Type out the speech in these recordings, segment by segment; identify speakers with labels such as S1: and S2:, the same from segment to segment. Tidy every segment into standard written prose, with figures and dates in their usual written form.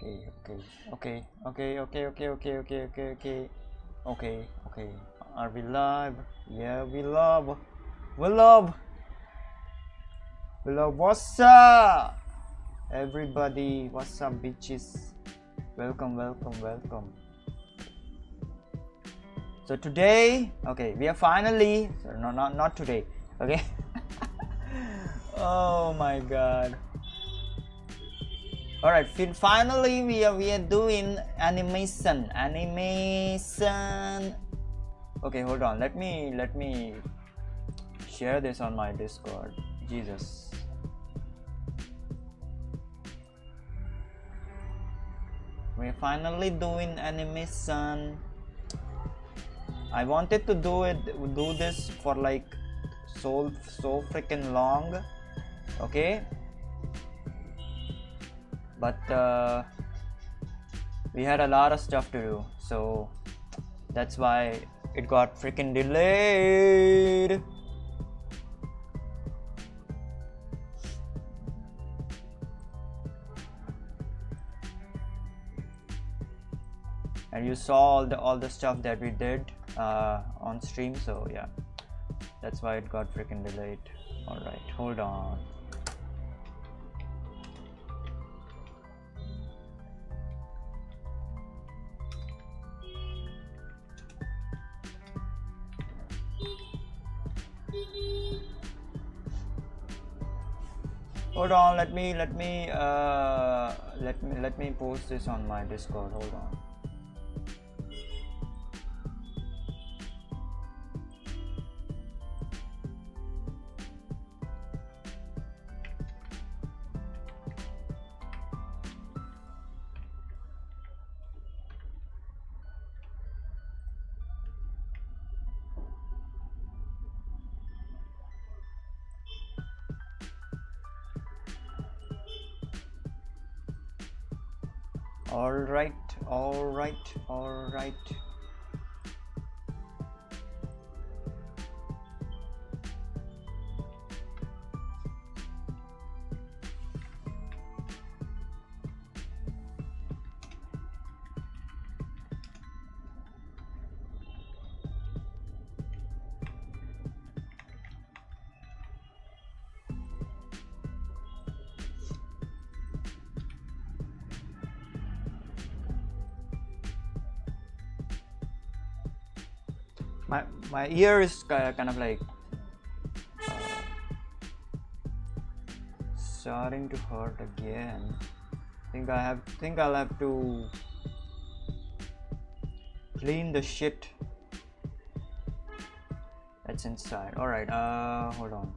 S1: Okay. Are we live? Yeah, we love. What's up, everybody? What's up, bitches? Welcome. So today, we are finally. Sorry, no, not today. Okay. Oh my God. All right, finally we are doing animation. Okay, hold on. Let me share this on my Discord. Jesus. We're finally doing animation. I wanted to do this for like so freaking long. Okay. But we had a lot of stuff to do, so that's why it got freaking delayed. And you saw all the stuff that we did on stream, so yeah, that's why it got freaking delayed. All right, hold on. Hold on, let me post this on my Discord. Hold on. All right. My ear is kind of like starting to hurt again. Think I'll have to clean the shit that's inside. All right, hold on.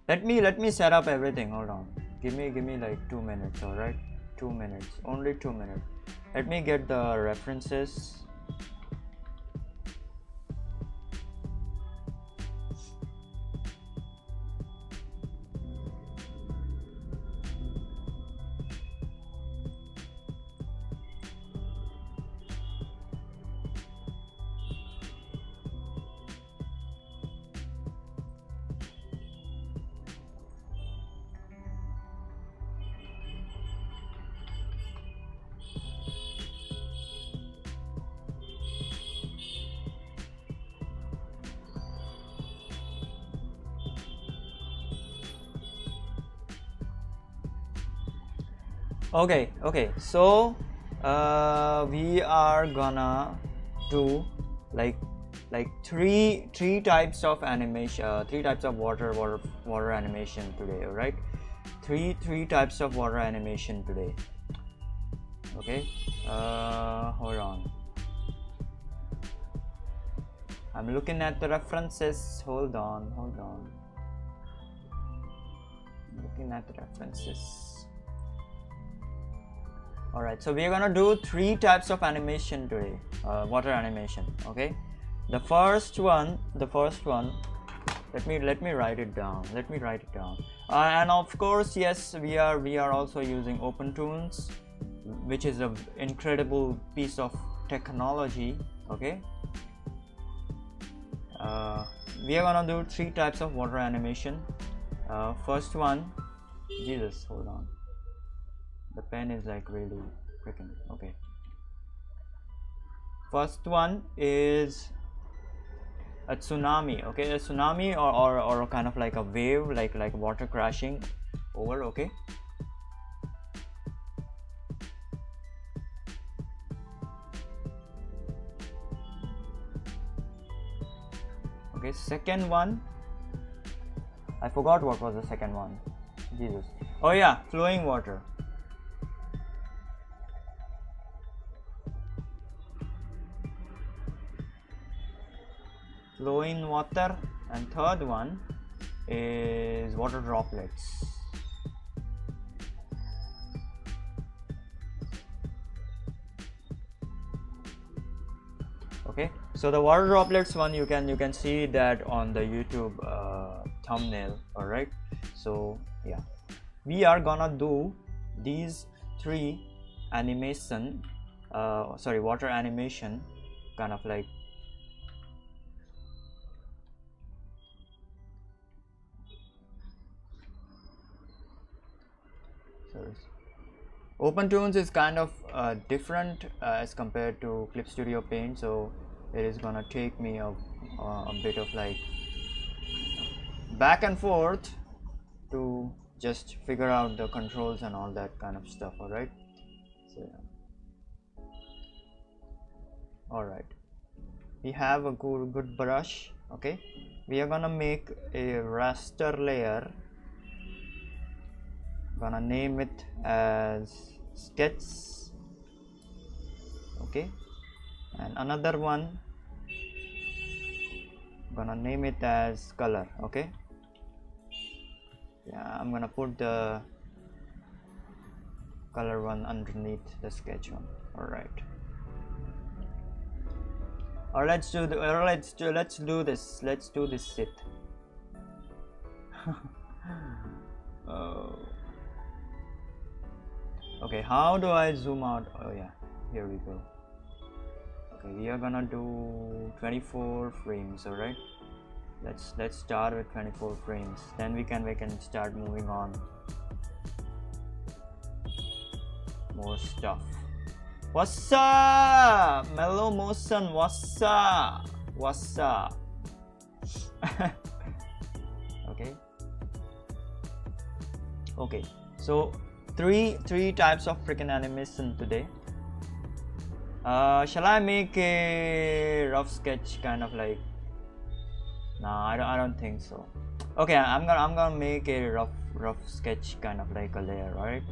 S1: Let me set up everything. Hold on. Give me like 2 minutes. All right, 2 minutes. Only 2 minutes. Let me get the references. Okay, so we are gonna do like three types of animation, three types of water animation today. All right, three types of water animation today. Okay, hold on, I'm looking at the references. Hold on, looking at the references. Alright, so we're gonna do three types of animation today, water animation. Okay, the first one, let me write it down. And of course, yes, we are also using OpenToons, which is an incredible piece of technology. Okay, we are gonna do three types of water animation. First one, Jesus, hold on. The pen is like really freaking okay. First one is a tsunami. Okay, a tsunami or kind of like a wave, like water crashing over. Okay. Okay, second one, I forgot what was the second one. Jesus. Oh yeah, flowing water. Flowing water. And third one is water droplets. Okay, so the water droplets one, you can see that on the YouTube thumbnail. All right, so yeah, we are gonna do these three animation water animation, kind of like OpenTunes is kind of different as compared to Clip Studio Paint, so it is gonna take me a bit of like back and forth to just figure out the controls and all that kind of stuff. All right, so yeah. All right, we have a good brush. Okay, we are gonna make a raster layer. Gonna name it as sketch. Okay, and another one gonna name it as color. Okay, yeah, I'm gonna put the color one underneath the sketch one. All right, or let's do this sit. Oh. Okay, how do I zoom out? Oh yeah, here we go. Okay, we are gonna do 24 frames. All right, let's start with 24 frames, then we can start moving on more stuff. What's up, Mellow Motion? What's up? Okay, so three types of freaking animation today. Shall I make a rough sketch, kind of like? Nah, I don't think so. Okay, I'm gonna make a rough sketch, kind of like a layer. Right?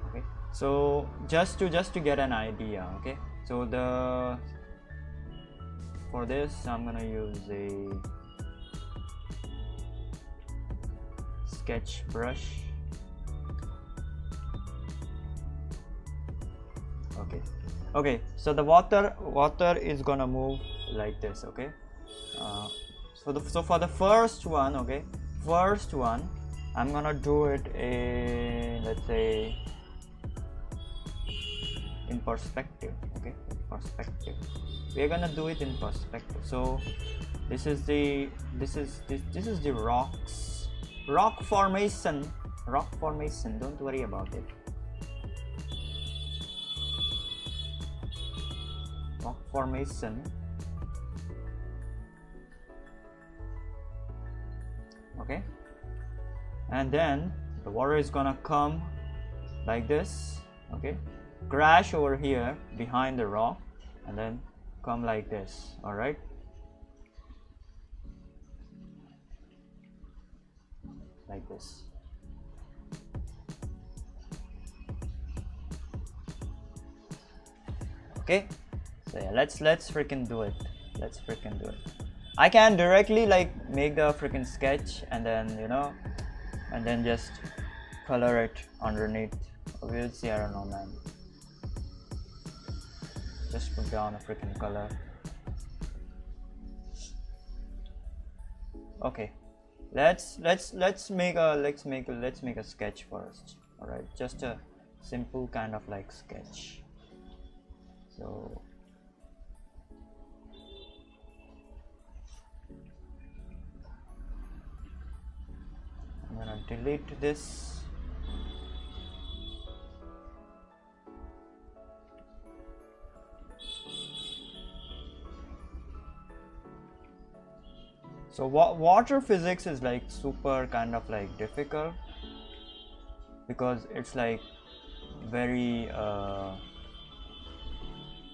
S1: Okay, so just to get an idea. Okay, so for this I'm gonna use a sketch brush. Okay, so the water is gonna move like this. Okay, so for the first one, I'm gonna do it in, let's say, in perspective. Okay, perspective, we're gonna do it in perspective. So this is the rock formation. Don't worry about it. Rock formation. Okay, and then the water is gonna come like this. Okay, crash over here behind the rock and then come like this. All right, like this. Okay, so yeah, let's freaking do it. I can directly like make the freaking sketch and then, you know, and then just color it underneath. We'll see. I don't know, man. Just put down a freaking color. Okay, let's make a sketch first. All right, just a simple kind of like sketch. So I'm gonna delete this. So water physics is like super kind of like difficult because it's like very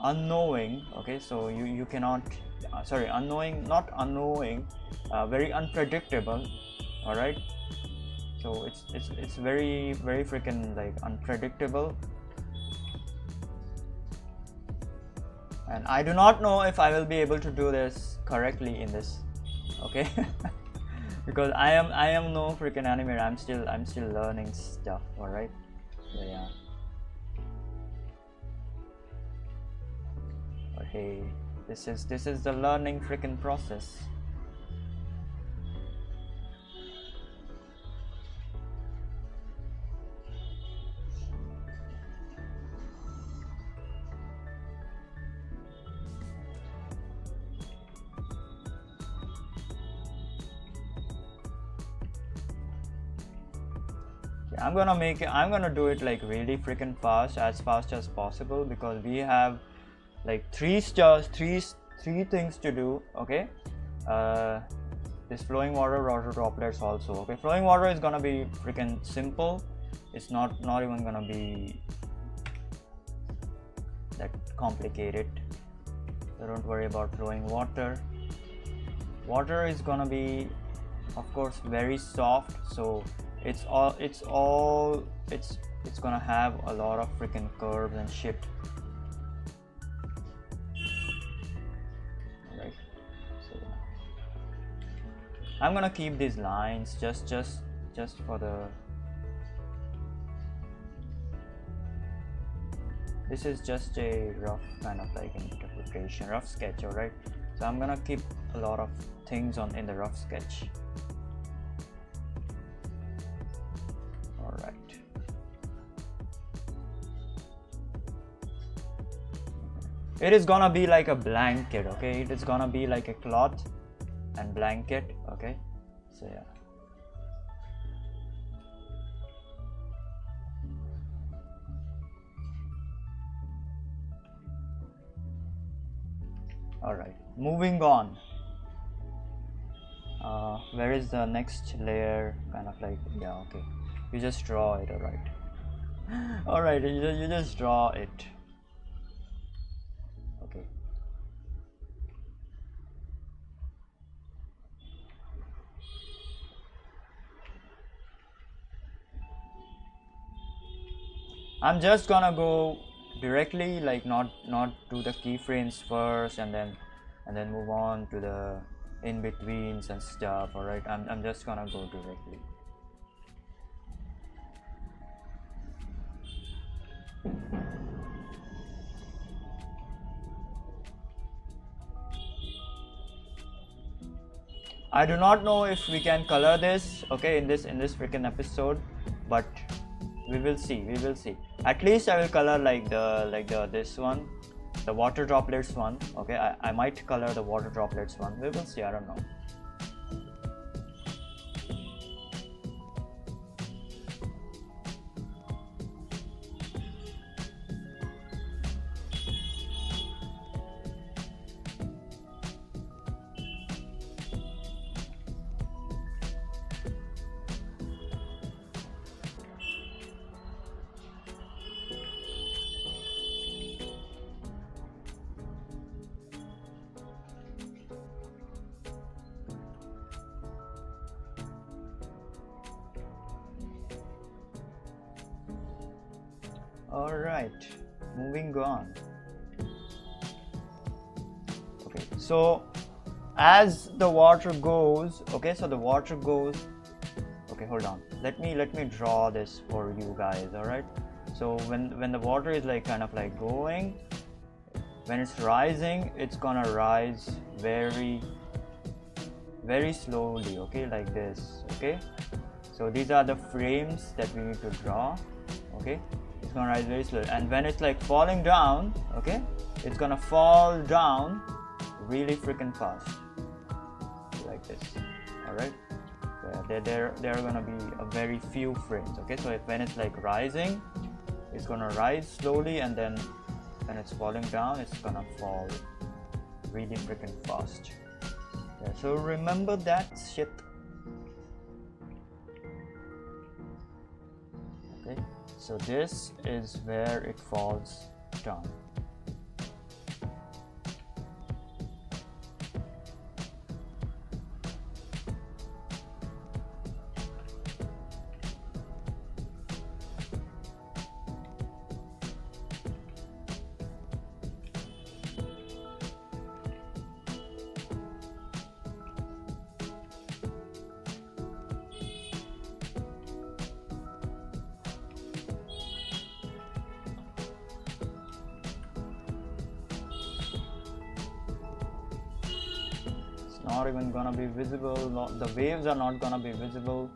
S1: unknowing. Okay, so you cannot sorry, unknowing, not unknowing, very unpredictable. All right, so it's very freaking like unpredictable, and I do not know if I will be able to do this correctly in this. Okay. Because I am no freaking animator. I'm still learning stuff. All right, so yeah. But hey, this is the learning freaking process. I'm gonna do it like really freaking fast, as fast as possible, because we have like three things to do. Okay, this flowing water droplets also. Okay, flowing water is gonna be freaking simple. It's not even gonna be that complicated, so don't worry about flowing water. Water is gonna be, of course, very soft, so it's gonna have a lot of freaking curves and shit. Alright, so I'm gonna keep these lines just for the, this is just a rough kind of like interpretation, rough sketch. Alright, so I'm gonna keep a lot of things in the rough sketch. Alright. It is gonna be like a blanket. Okay, it is gonna be like a cloth and blanket. Okay, so yeah. Alright, moving on. Where is the next layer? Kind of like, yeah, okay. You just draw it, alright. Alright, you just draw it. Okay. I'm just gonna go directly, like not do the keyframes first and then move on to the in-betweens and stuff. Alright, I'm just gonna go directly. I do not know if we can color this, okay, in this freaking episode, but we will see. At least I will color like this one, the water droplets one. Okay, I might color the water droplets one. We will see. I don't know. Alright, moving on. Okay, so as the water goes, okay, so the water goes, okay, hold on, let me draw this for you guys. Alright, so when the water is like kind of like going, when it's rising, it's gonna rise very slowly, okay, like this. Okay, so these are the frames that we need to draw. Okay, it's gonna rise very slowly, and when it's like falling down, okay, it's gonna fall down really freaking fast, like this. All right, so there are gonna be a very few frames. Okay, so when it's like rising, it's gonna rise slowly, and then when it's falling down, it's gonna fall really freaking fast. Yeah, so remember that shit. Okay, so this is where it falls down. Not even gonna be visible. The waves are not gonna be visible.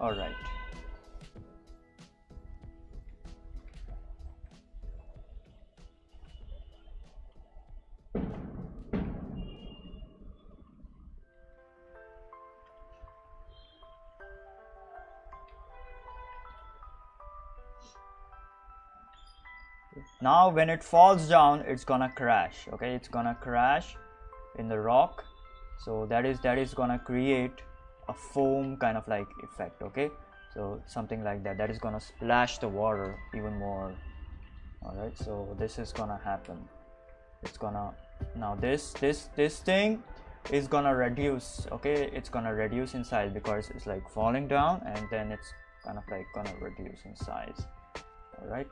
S1: All right. Now when it falls down, it's gonna crash. Okay, it's gonna crash in the rock, so that is gonna create a foam kind of like effect. Okay, so something like that is gonna splash the water even more. All right, so this is gonna happen. It's gonna, now this thing is gonna reduce. Okay, it's gonna reduce in size because it's like falling down, and then it's kind of like gonna reduce in size. All right,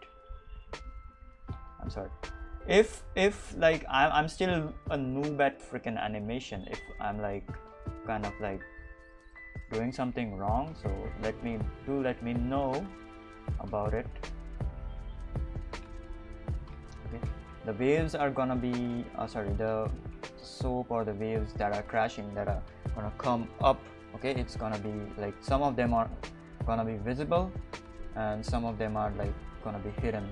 S1: I'm sorry if like I'm still a noob at freaking animation. If I'm like kind of like doing something wrong, so let me know about it. Okay, the waves are gonna be the soap or the waves that are crashing, that are gonna come up. Okay, it's gonna be like some of them are gonna be visible, and some of them are like gonna be hidden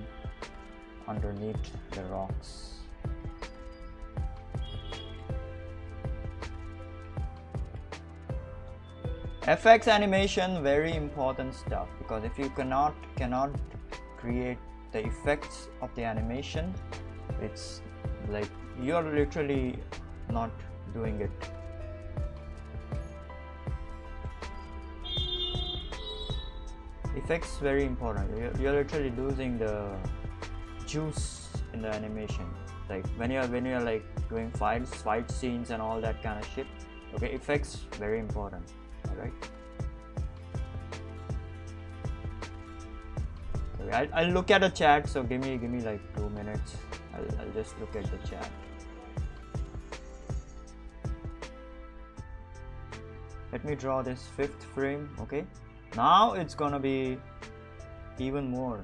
S1: underneath the rocks. FX animation, very important stuff, because if you cannot create the effects of the animation, it's like you're literally not doing it. Effects very important. You're literally losing the juice in the animation. Like when you're like doing fight scenes and all that kind of shit. Okay, effects very important. All right. Okay, I'll look at the chat. So give me like 2 minutes. I'll just look at the chat. Let me draw this 5th frame. Okay. Now it's gonna be even more.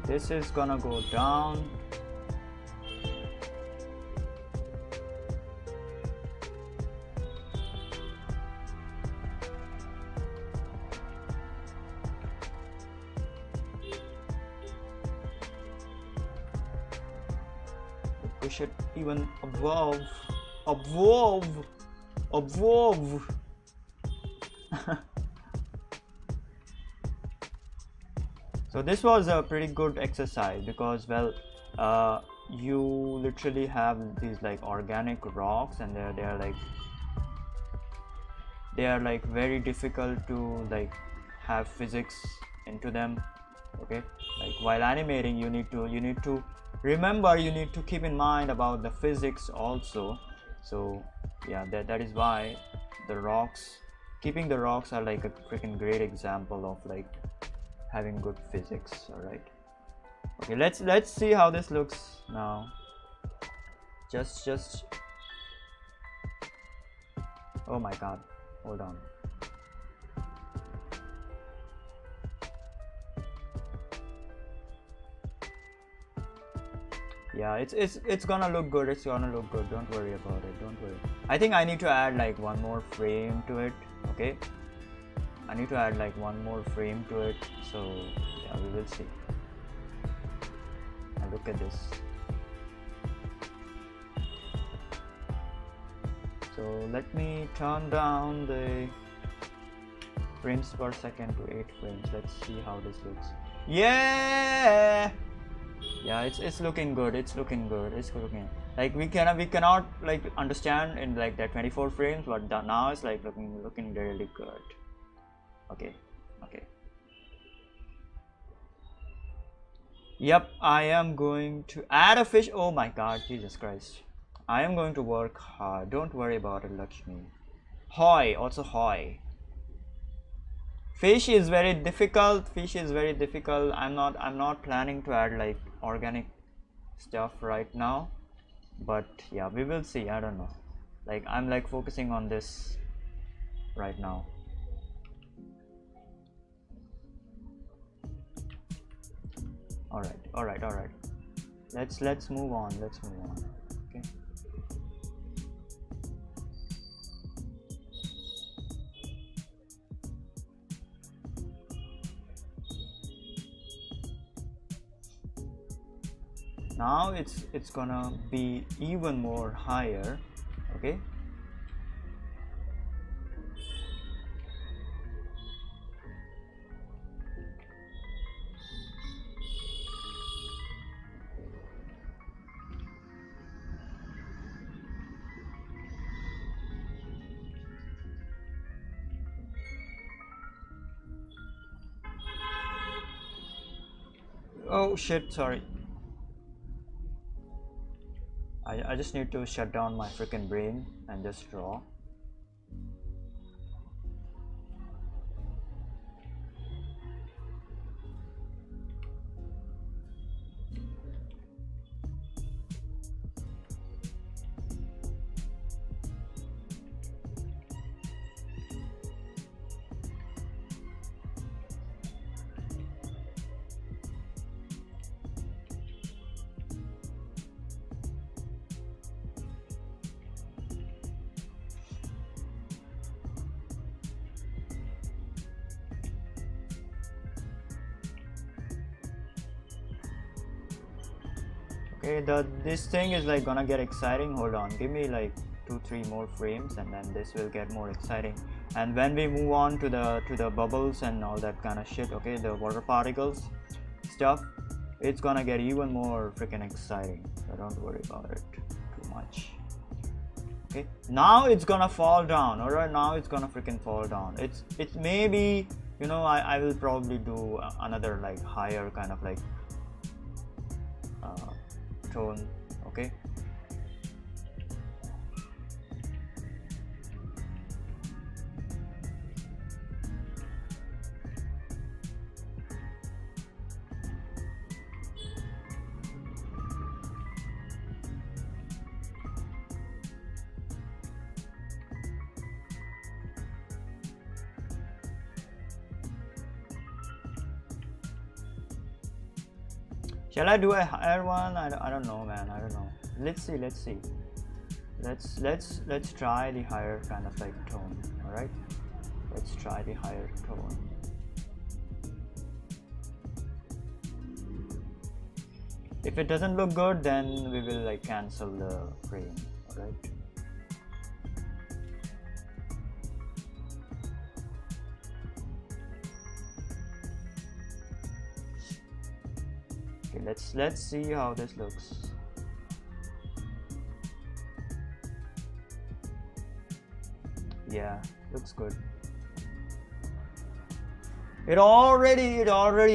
S1: This is gonna go down. Push it even above. So this was a pretty good exercise because, well, you literally have these like organic rocks, and they are like very difficult to like have physics into them. Okay, like while animating, you need to remember, you need to keep in mind about the physics also. So yeah, that is why the rocks, keeping the rocks are like a freaking great example of like having good physics. All right, okay, let's see how this looks now. Just oh my god, hold on. Yeah, it's gonna look good. It's gonna look good. Don't worry about it. Don't worry. I think I need to add like one more frame to it. Okay, I need to add like one more frame to it. So yeah, we will see. Now look at this. So let me turn down the frames per second to 8 frames. Let's see how this looks. Yeah, it's looking good. It's looking good. It's looking like we cannot like understand in like that 24 frames, but now it's like looking really good. Okay. Yep, I am going to add a fish. Oh my god, Jesus Christ. I am going to work hard. Don't worry about it, Lakshmi. Hoi, also hoi. Fish is very difficult. Fish is very difficult. I'm not planning to add like organic stuff right now. But yeah, we will see. I don't know. Like I'm like focusing on this right now. All right. Let's move on. Okay. Now it's gonna be even more higher. Okay. Oh shit, sorry. I just need to shut down my freaking brain and just draw. Okay, this thing is like gonna get exciting. Hold on, give me like 2-3 more frames and then this will get more exciting. And when we move on to the bubbles and all that kind of shit, okay, the water particles stuff, it's gonna get even more freaking exciting. So don't worry about it too much. Okay, now it's gonna fall down. All right, now it's gonna freaking fall down. It's maybe, you know, I will probably do another like higher kind of like tone. Okay, shall I do a higher one? I don't know, man. I don't know. Let's see. Let's try the higher kind of like tone. All right. Let's try the higher tone. If it doesn't look good, then we will like cancel the frame. All right. Okay, let's see how this looks. Yeah, looks good. It already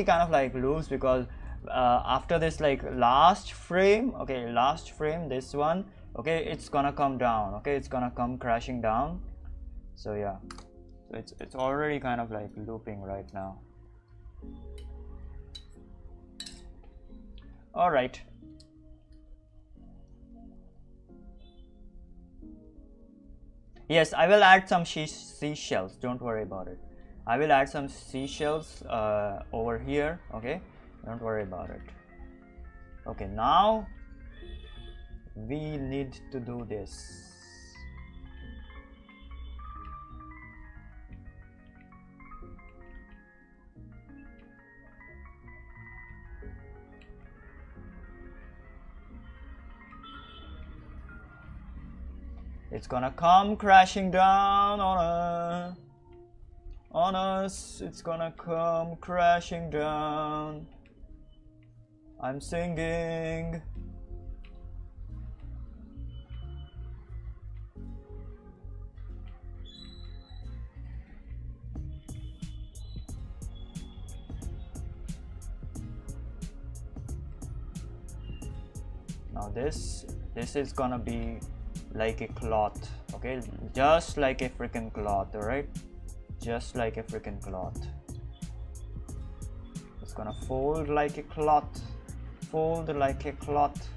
S1: kind of like loops because after this like last frame, okay, this one, okay, it's gonna come down. Okay, it's gonna come crashing down. So yeah, so it's already kind of like looping right now. All right. Yes, I will add some seashells. Don't worry about it. I will add some seashells over here. Okay, don't worry about it. Okay, now we need to do this. It's gonna come crashing down on us. It's gonna come crashing down. I'm singing. Now this is gonna be like a cloth, okay, just like a freaking cloth. All right, just like a freaking cloth. It's gonna fold like a cloth, fold like a cloth.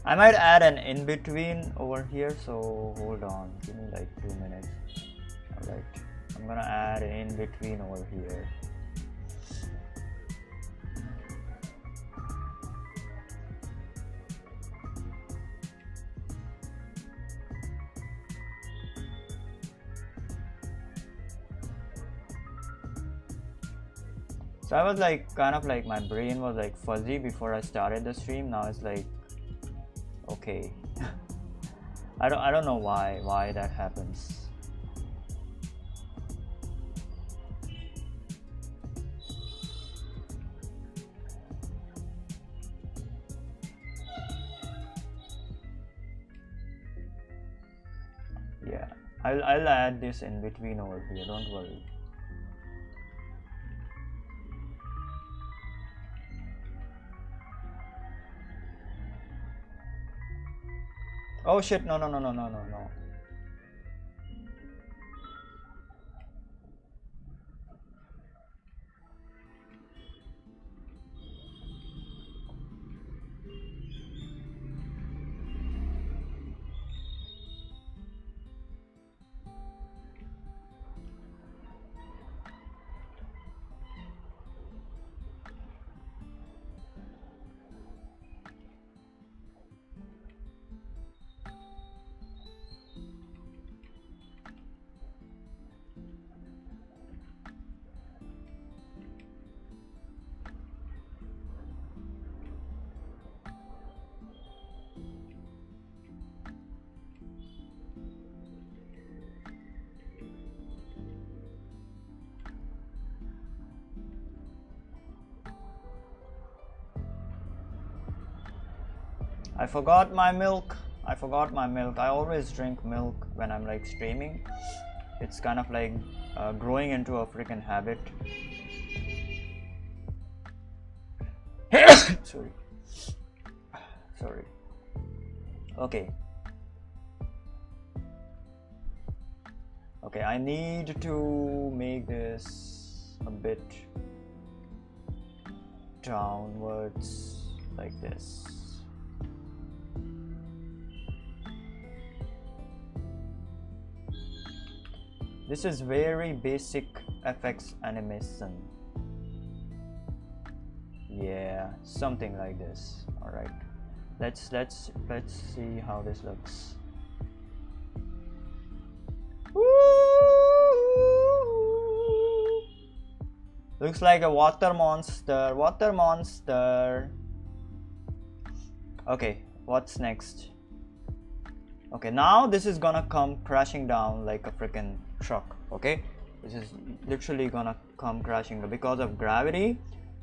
S1: I might add an in-between over here, so hold on, give me like 2 minutes. Alright, I'm gonna add an in-between over here. So I was like, kind of like, my brain was like fuzzy before I started the stream. Now it's like, okay. I don't know why that happens. Yeah, I'll add this in between over here, don't worry. Oh shit, no. I forgot my milk. I always drink milk when I'm like streaming. It's kind of like growing into a freaking habit. Sorry. Okay, I need to make this a bit downwards like this. This is very basic FX animation. Yeah, something like this. All right, let's see how this looks. Woo! Looks like a water monster. Okay, what's next? Okay, now this is gonna come crashing down like a freaking truck. Okay, this is literally gonna come crashing because of gravity.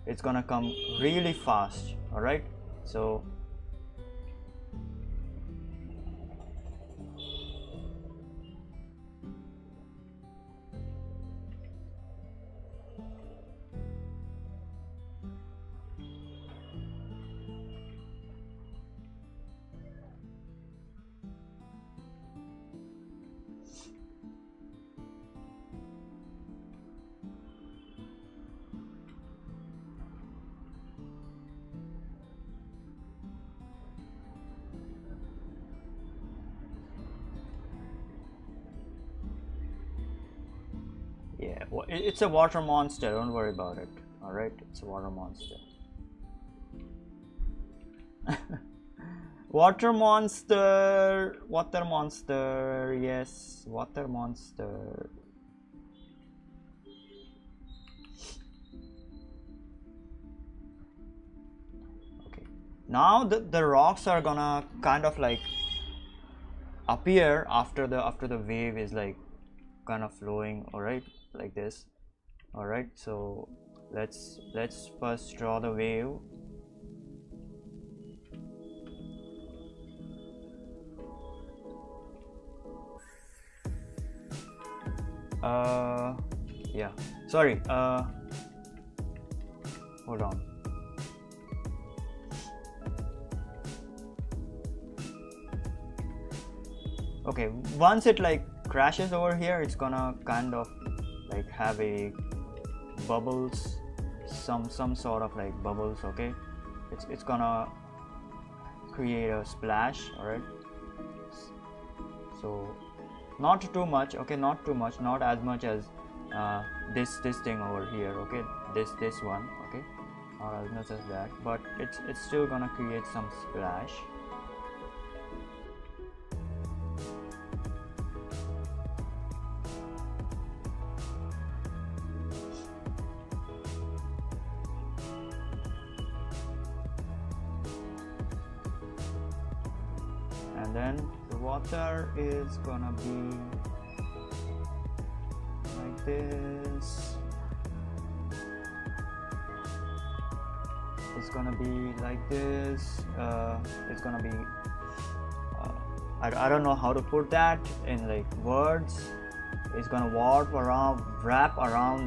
S1: It's gonna come really fast. All right, so It's a water monster, don't worry about it. Alright, it's a water monster. Water monster, yes, water monster. Okay, now the rocks are gonna kind of like appear after the wave is like kind of flowing, alright, like this. Alright, so let's first draw the wave. Yeah, sorry, hold on. Okay, once it like crashes over here, it's gonna kind of like have a bubbles, some sort of like bubbles. Okay, it's gonna create a splash. All right, so not too much. Okay, not too much, not as much as this thing over here. Okay, this one. Okay, not as much as that, but it's still gonna create some splash. And then the water is gonna be like this. It's gonna be like this. It's gonna be I don't know how to put that in like words. It's gonna wrap around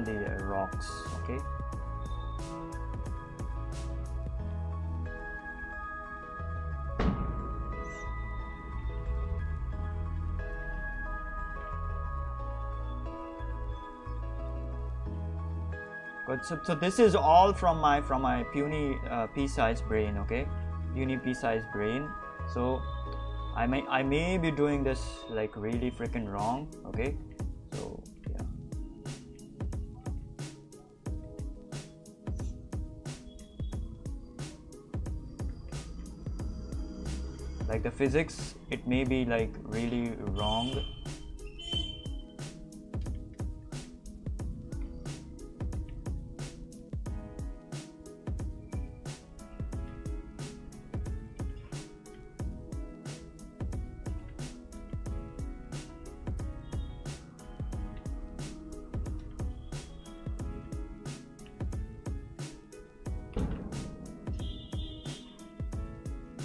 S1: the rocks. Okay. Good. So this is all from my puny pea-sized brain. Okay, puny pea-sized brain. So I may be doing this like really freaking wrong. Okay, so yeah. Like the physics, it may be like really wrong.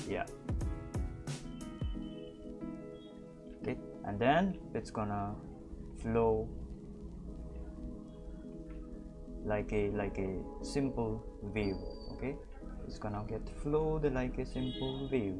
S1: Yeah. Okay, and then it's gonna flow like a simple wave. Okay, it's gonna get flowed like a simple wave.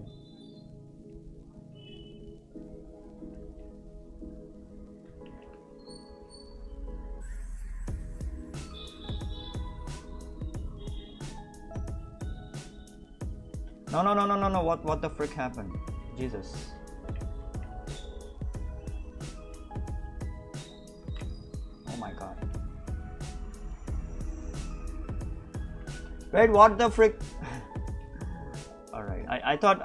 S1: No, what the frick happened? Jesus. Oh my god. Wait, what the frick? Alright, I thought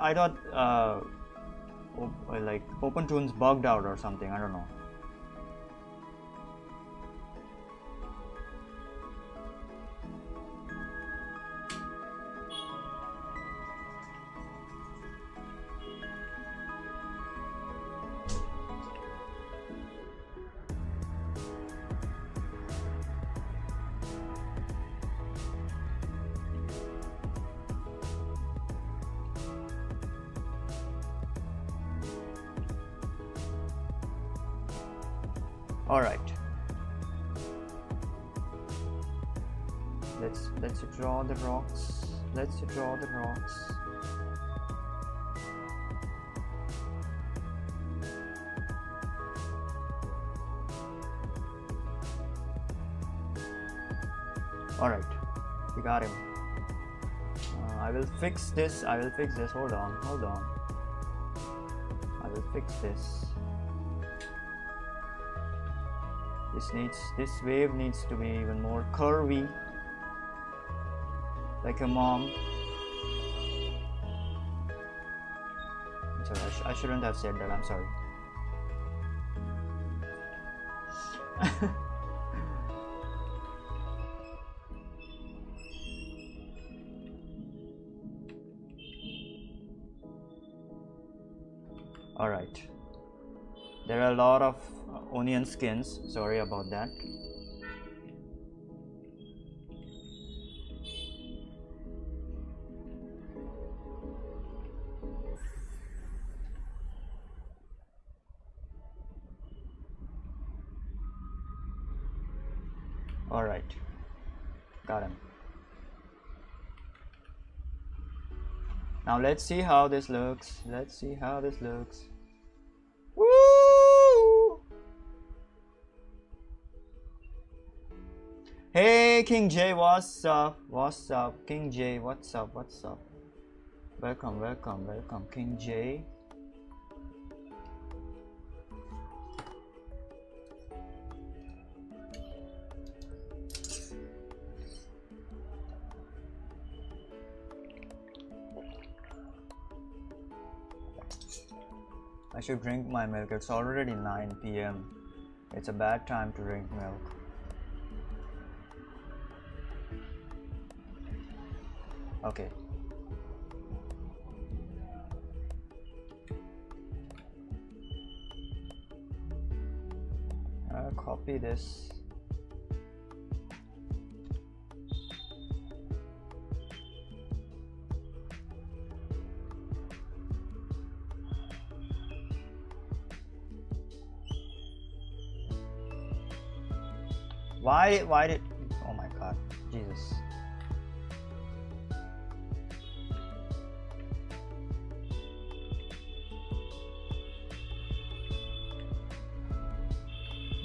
S1: like OpenToon's bugged out or something, I don't know. All right, let's draw the rocks. Let's draw the rocks. All right, we got him. I will fix this. Hold on. I will fix this. This wave needs to be even more curvy, like a mom. I'm sorry, I shouldn't have said that. I'm sorry. All right. There are a lot of onion skins. Sorry about that. All right. Got him. Now let's see how this looks. Let's see how this looks. Woo! Hey King J, what's up? What's up? King J, what's up? What's up? Welcome, welcome, welcome, King J. I should drink my milk. It's already 9 p.m. It's a bad time to drink milk. Okay. I'll copy this. Why did, oh my god, Jesus.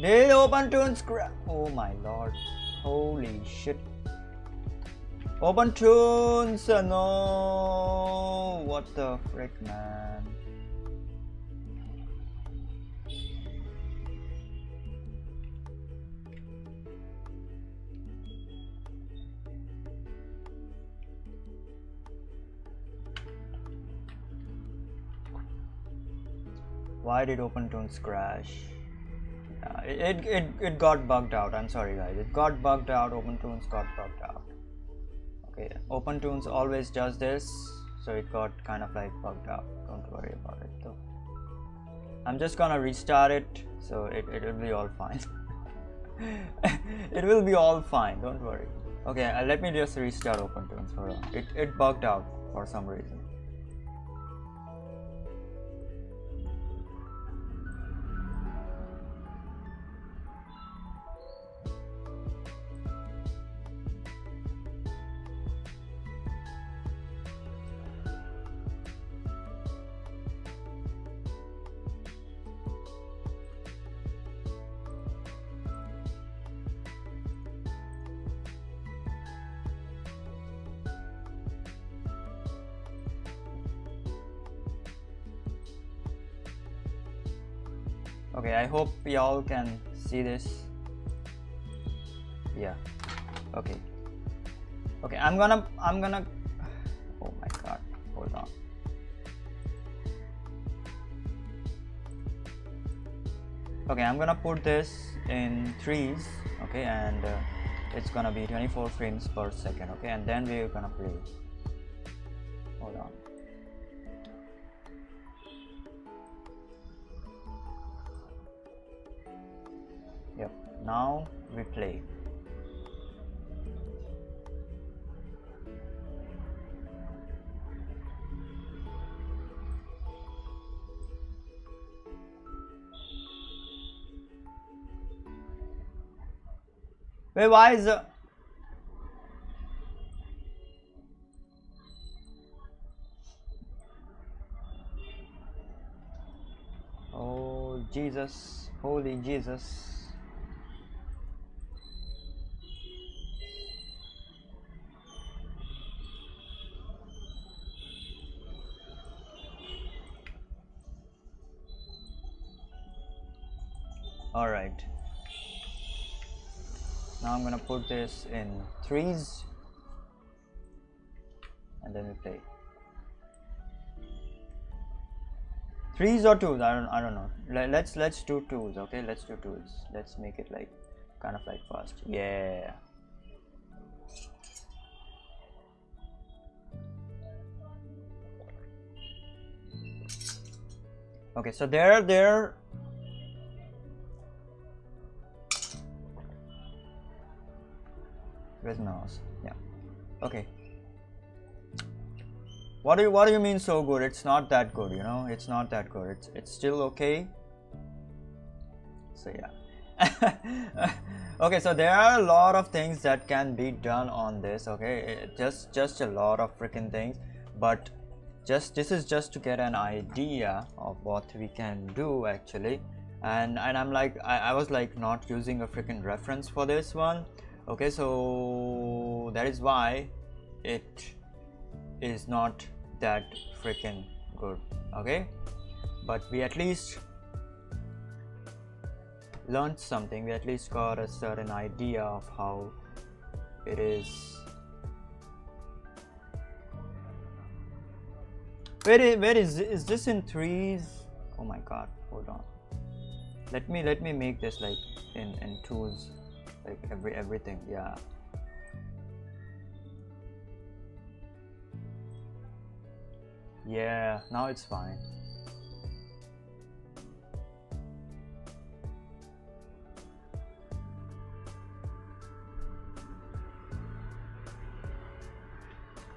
S1: Did OpenTunes scrap? Oh my lord. Holy shit. OpenTunes, no. What the frick, man. Why did OpenTunes crash? It got bugged out. I'm sorry guys, it got bugged out. OpenTunes got bugged out. Okay, OpenTunes always does this, so it got kind of like bugged out. Don't worry about it though. I'm just gonna restart it, so it will be all fine. It will be all fine, don't worry. Okay, let me just restart OpenTunes. Hold on. It bugged out for some reason. Okay, I hope y'all can see this. Yeah. Okay. Okay, I'm gonna oh my god, hold on. Okay, I'm gonna put this in threes, okay, and it's gonna be 24 frames per second, okay, and then we're gonna play. Hold on. Yep, now we play. Wait, why is the oh Jesus, holy Jesus. All right. Now I'm gonna put this in 3s, and then we play. 3s or 2s? I don't know. Let's do 2s. Okay, let's do 2s. Let's make it like kind of like fast. Yeah. Okay, so there. Where's my mouse? Yeah. Okay. What do you mean so good? It's not that good, you know. It's not that good. It's still okay. So yeah. Okay, so there are a lot of things that can be done on this. Okay, just a lot of freaking things, but this is just to get an idea of what we can do actually. And I'm like I was like not using a freaking reference for this one. Okay, so that is why it is not that freaking good. Okay, but we at least learned something. We at least got a certain idea of how it is. Where is this in 3s? Oh my god, hold on. Let me make this like in 2s, like everything. Yeah. Yeah, now it's fine.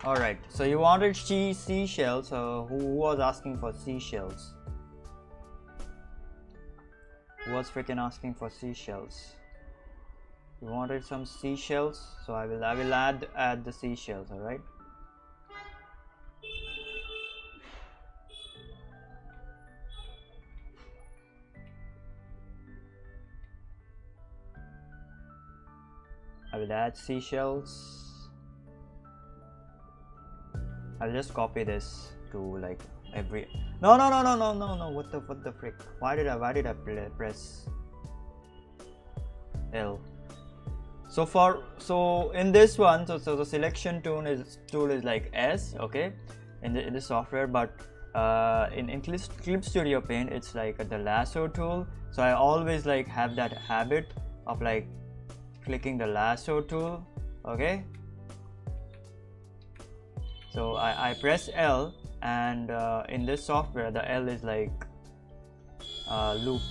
S1: Alright, so you wanted seashells. So who was asking for seashells? Who was freaking asking for seashells? You wanted some seashells, so I will add the seashells. Alright. I will add seashells. I'll just copy this to like every. No. What the frick? Why did I press L? So in this one, so the selection tool is like S. Okay, in the software, but in Clip Studio Paint it's like the lasso tool. So I always like have that habit of like clicking the lasso tool. Okay, so I press L, and in this software the L is like loop.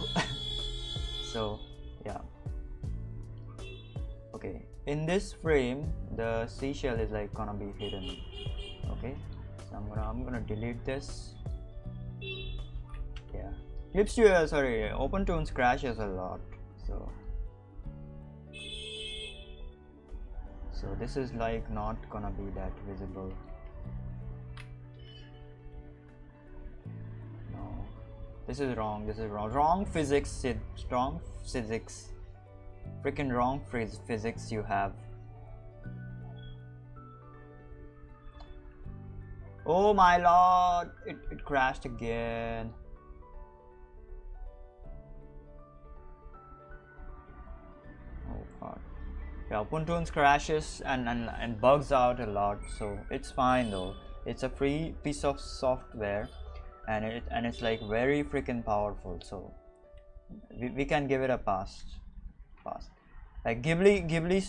S1: So yeah. Okay, in this frame the seashell is like gonna be hidden. Okay, so I'm gonna delete this. Yeah, Clip Studio, sorry, OpenToonz crashes a lot, so this is like not gonna be that visible. No, this is wrong. Wrong physics, Sid. Wrong physics. Freaking wrong physics you have. Oh my lord, it crashed again. Oh god. Yeah, OpenToonz crashes and bugs out a lot, so it's fine though. It's a free piece of software, and it's like very freaking powerful, so we can give it a pass. Like Studio Ghibli,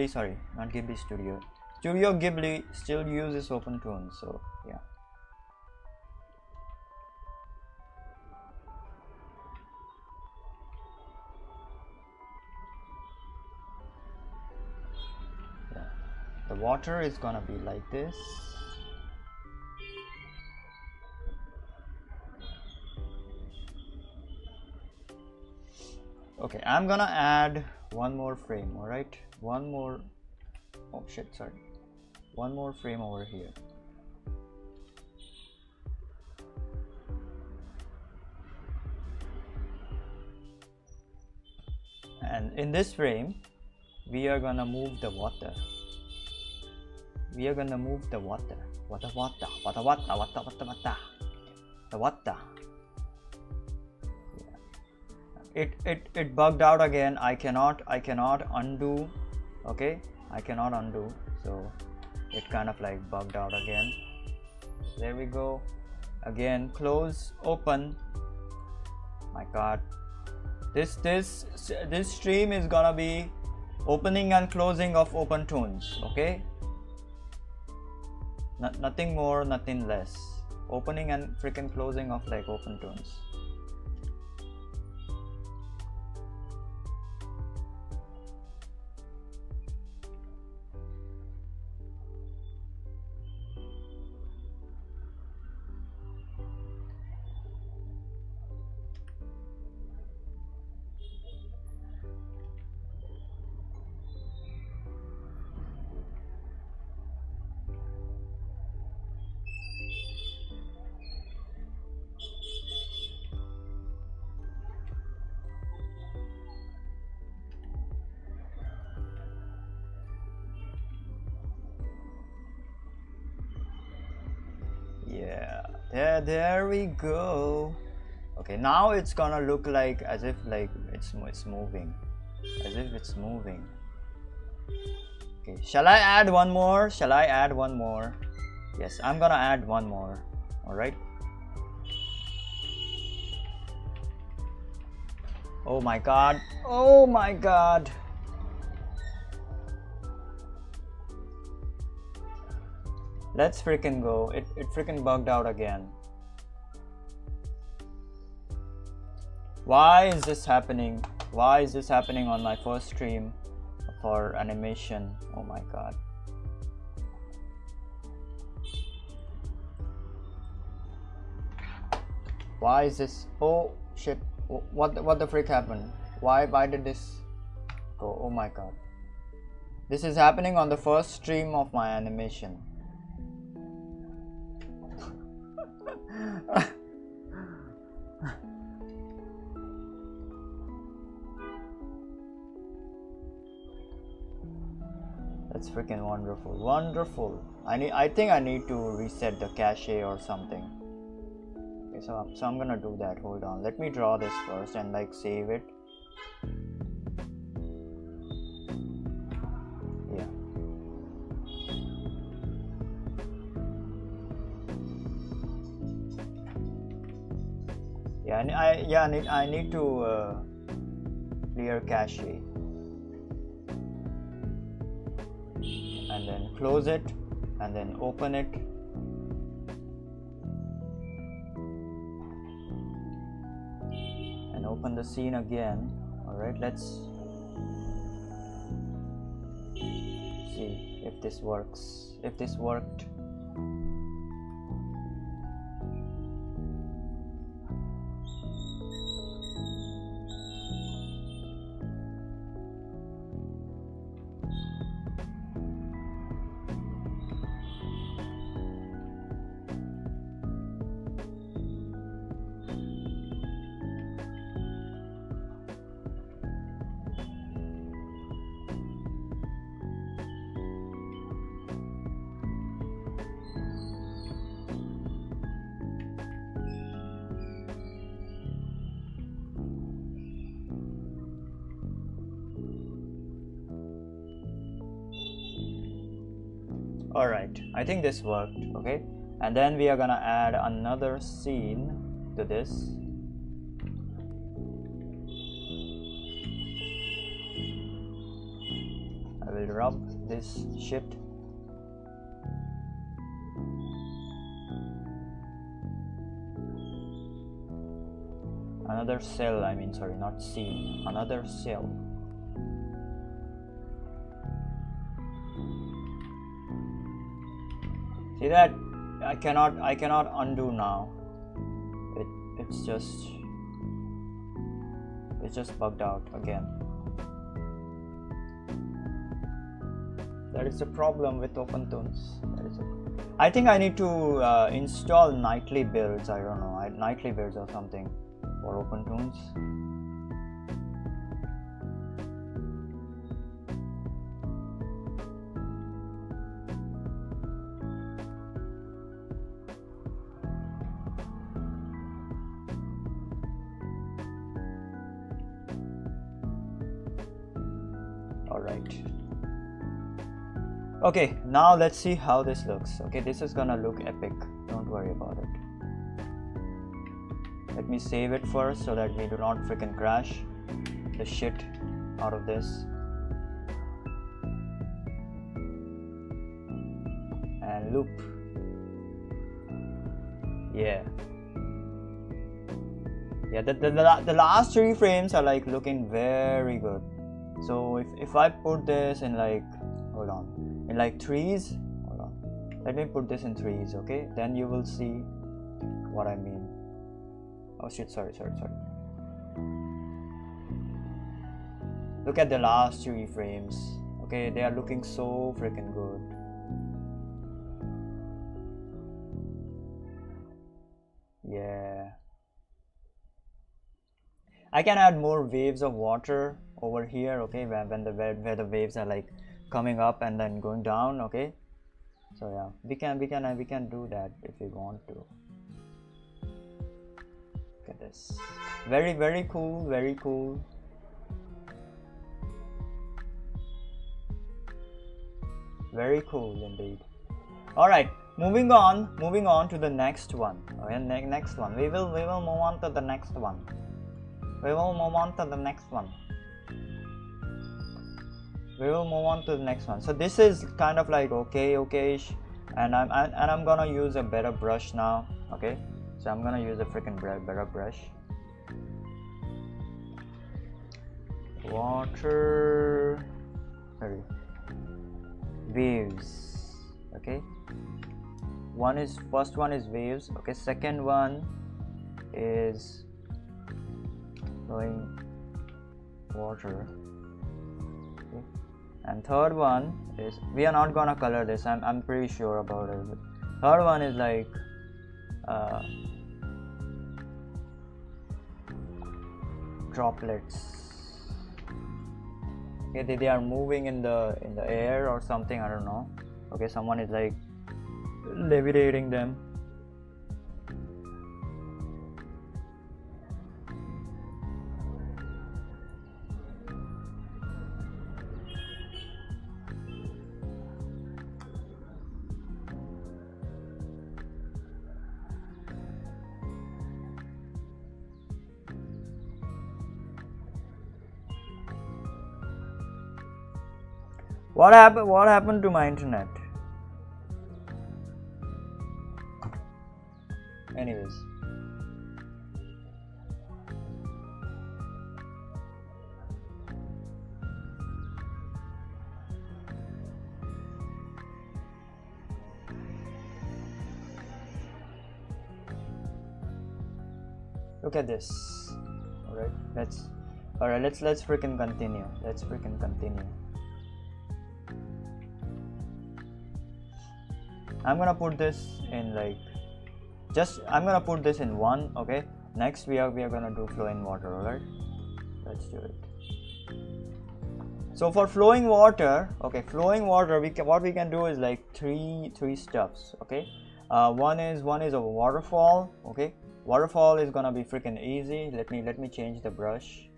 S1: sorry, not Ghibli Studio. Studio Ghibli still uses OpenToonz, so yeah. The water is gonna be like this. Okay, I'm gonna add one more frame. All right, one more. Oh shit, sorry. One more frame over here. And in this frame, we are gonna move the water. The water. Yeah. it bugged out again. I cannot undo. Okay, I cannot undo, so it kind of like bugged out again. There we go. Again, close, open. My god, this stream is gonna be opening and closing of OpenToons. Okay, nothing more, nothing less. Opening and freaking closing of like OpenToons. Yeah, there we go. Okay, now it's gonna look like as if like it's moving, as if it's moving. Okay, shall I add one more? Shall I add one more? Yes, I'm gonna add one more. All right. Oh my god. Oh my god. Let's freaking go. It freaking bugged out again. Why is this happening? Why is this happening on my first stream for animation? Oh my god. Why is this? Oh shit. What the frick happened? Why did this go? Oh my god. This is happening on the first stream of my animation. That's freaking wonderful. Wonderful. I think I need to reset the cache or something. Okay, so I'm gonna do that. Hold on. Let me draw this first and like save it. Yeah. Yeah, I need to clear cache and then close it and then open it. And open the scene again. Alright, let's see if this works. If this worked. Alright, I think this worked. Okay, and then we are gonna add another scene to this. I will rub this shit. Another cell, I mean, sorry, not scene, another cell. See that? I cannot undo now. It's just bugged out again. That is the problem with OpenToons. I think I need to install nightly builds. I don't know, nightly builds or something for OpenToons. Okay, now let's see how this looks. Okay, this is gonna look epic, don't worry about it. Let me save it first so that we do not freaking crash the shit out of this. And loop. Yeah, the last 3 frames are like looking very good. So if I put this in like, hold on, in like 3s, hold on, let me put this in 3s, okay, then you will see what I mean. Oh shit, sorry. Look at the last 3 frames. Okay, they are looking so freaking good. Yeah, I can add more waves of water over here, okay, where the waves are like coming up and then going down, okay. So yeah, we can do that if we want to. Look at this. Very cool, very cool. Very cool indeed. All right, moving on to the next one. Okay, next one. We will move on to the next one. We will move on to the next one. So this is kind of like okay-ish, and I'm gonna use a better brush now. Okay, so I'm gonna use a freaking better brush. Water, waves. Okay, first one is waves. Okay, second one is flowing water. Okay. And third one is, we are not gonna color this, I'm pretty sure about it. Third one is like droplets. Okay, they are moving in the air or something, I don't know. Okay, someone is like levitating them. What happened to my internet? Anyways, look at this. All right, let's freaking continue. I'm gonna put this in like, I'm gonna put this in 1. Okay, next we are gonna do flowing water. All right, let's do it. So for flowing water, okay, what we can do is like three stuffs. Okay, one is a waterfall. Okay, waterfall is gonna be freaking easy. Let me change the brush.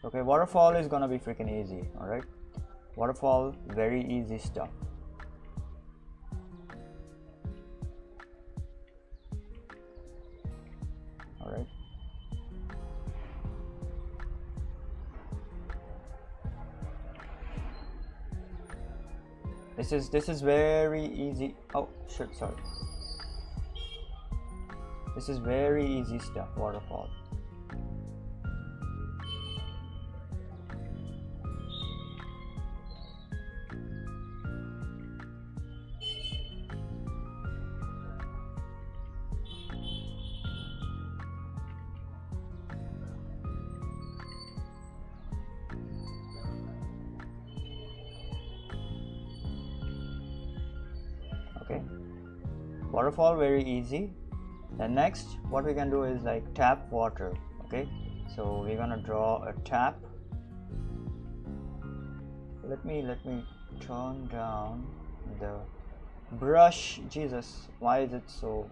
S1: Okay, waterfall is gonna be freaking easy. All right, waterfall, very easy stuff. All right, this is very easy. Oh shit, sorry. This is very easy stuff, waterfall. Okay, waterfall, very easy. Then next what we can do is like tap water. Okay, so we're gonna draw a tap. Let me turn down the brush. Jesus, why is it so?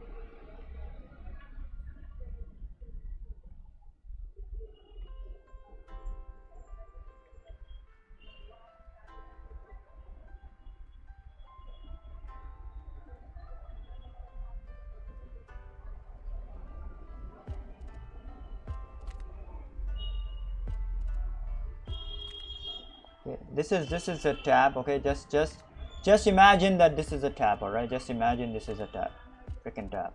S1: Okay, this is a tap. Okay, just imagine that this is a tap. All right, just imagine this is a tap, freaking tap.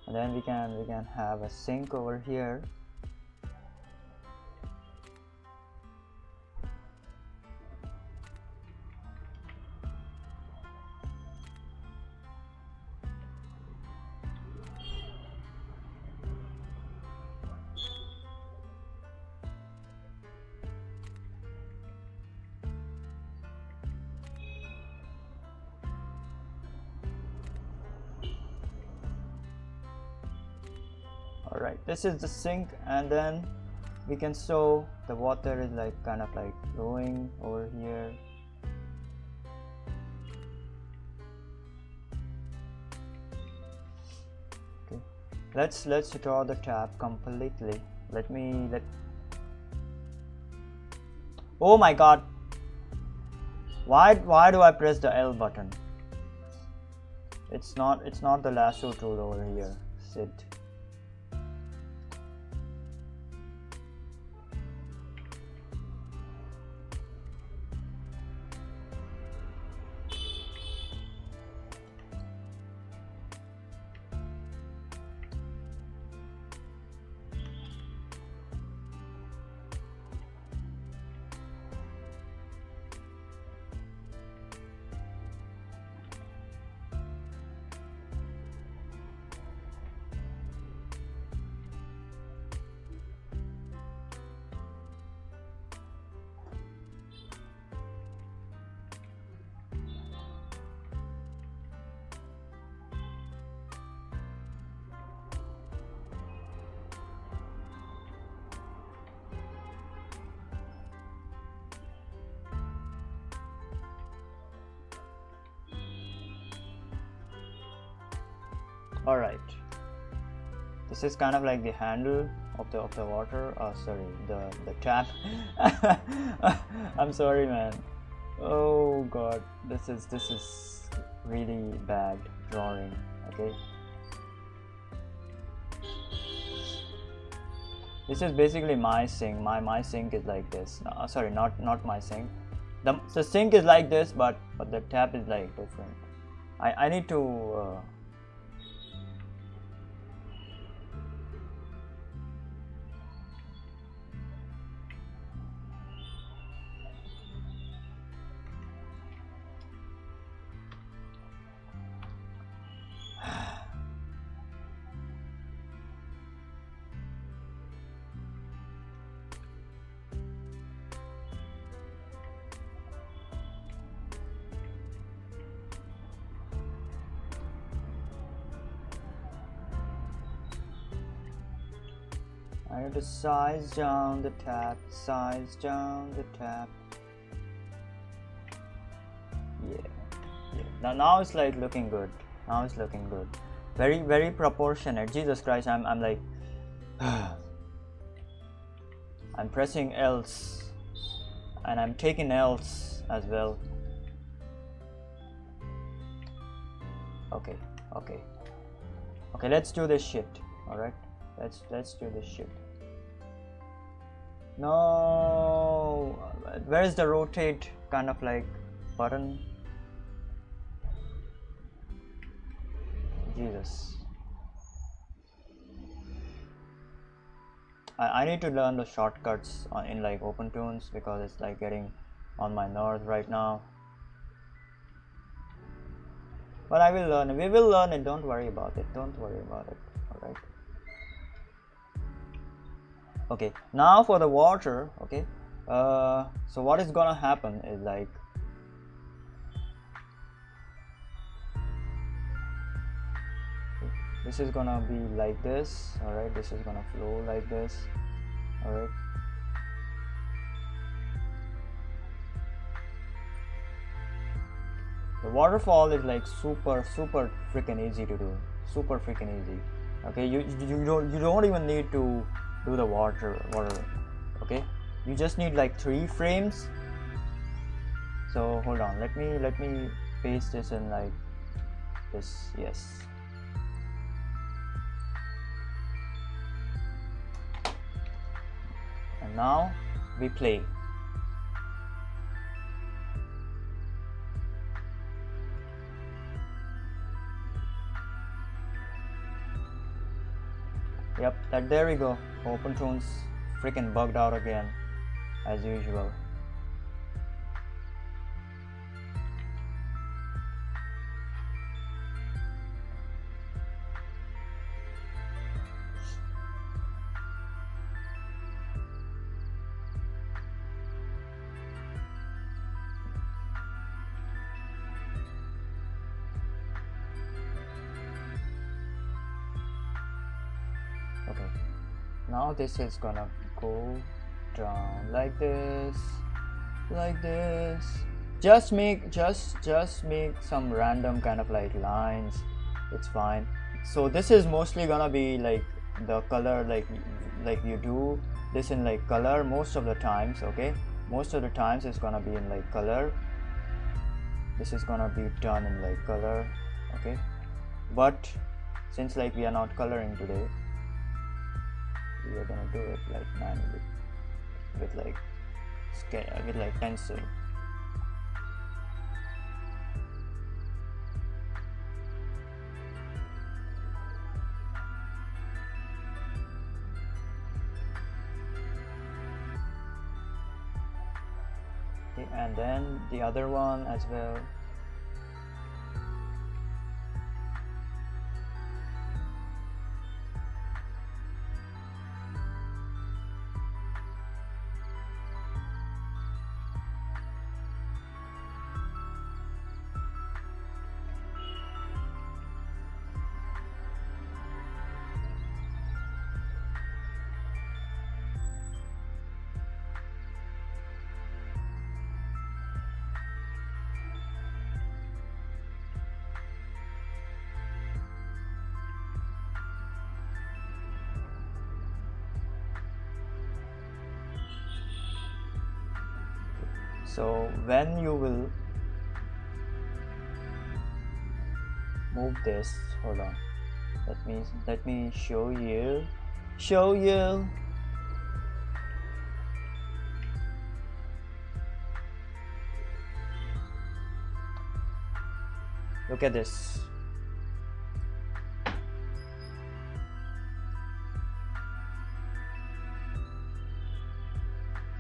S1: And then we can have a sink over here. Alright, this is the sink, and then we can show the water is like kind of like flowing over here. Okay, let's draw the tap completely. Oh my god, why do I press the L button? It's not the lasso tool over here, Sid. All right, this is kind of like the handle of the water. Oh, sorry, the tap. I'm sorry, man. Oh god, this is really bad drawing. Okay, this is basically my sink. My sink is like this. No, sorry, not my sink. The sink is like this, but the tap is like different. I need to. I need to size down the tap, size down the tap. Yeah. Now it's like looking good. Now it's looking good. Very proportionate. Jesus Christ, I'm like I'm pressing else, and I'm taking else as well. Okay, let's do this shit. All right, let's do this shit. No, where is the rotate kind of like button? Jesus, I need to learn the shortcuts in like OpenTunes, because it's like getting on my nerves right now. But I will learn it. We will learn it. Don't worry about it. Don't worry about it. All right. Okay, now for the water. Okay, so what is gonna happen is like this is gonna be like this. All right, this is gonna flow like this. All right. The waterfall is like super freaking easy to do. Super freaking easy. Okay, you don't even need to do the water. Okay, you just need like 3 frames. So hold on, let me paste this in like this. Yes, now we play. Yep, there we go. OpenToon's freaking bugged out again, as usual. Okay, now this is gonna go down like this, just make some random kind of like lines. It's fine. So this is mostly gonna be like the color, like you do this in like color most of the times. Okay, most of the times it's gonna be in like color. This is gonna be done in like color. Okay, but since like we are not coloring today, we are gonna do it like manually with like pencil. Okay, and then the other one as well. So when you will move this, hold on, let me show you. Look at this.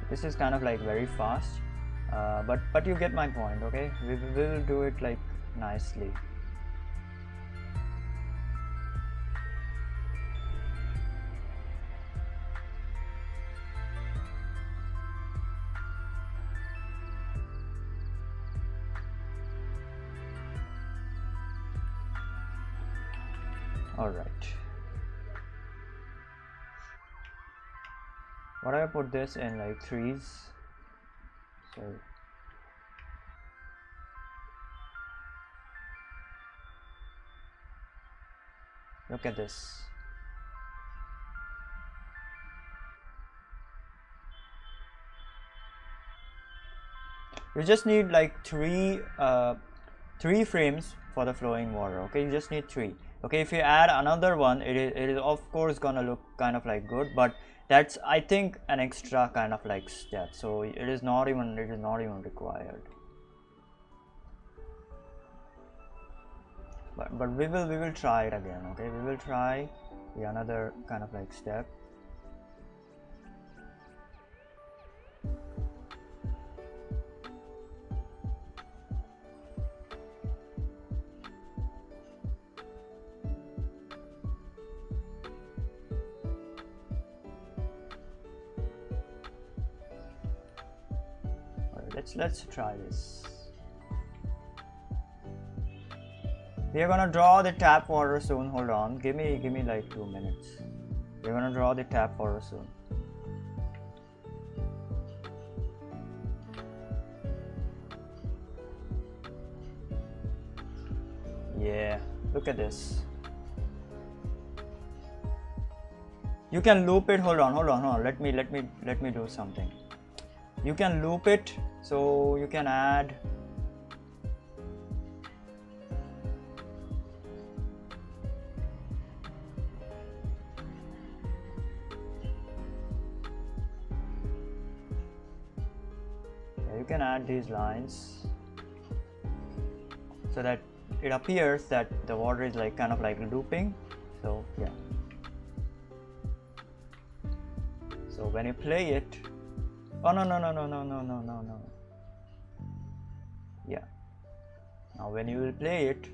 S1: This is kind of like very fast, but you get my point. Okay, we will do it like nicely. All right. What I put this in like threes. So look at this. You just need like three frames for the flowing water. Okay, you just need 3. Okay, if you add another one, it is of course gonna look kind of like good, but that's, I think, an extra kind of like step. So it is not even required. But we will try it again. Okay, we will try the another kind of like step. Let's try this. We are gonna draw the tap water soon. Hold on, give me like 2 minutes. We're gonna draw the tap water soon. Yeah, look at this. You can loop it. Hold on. Let me do something. You can loop it, so you can add you can add these lines so that it appears that the water is like kind of like looping. So yeah, so when you play it, oh no, yeah, now when you will play it,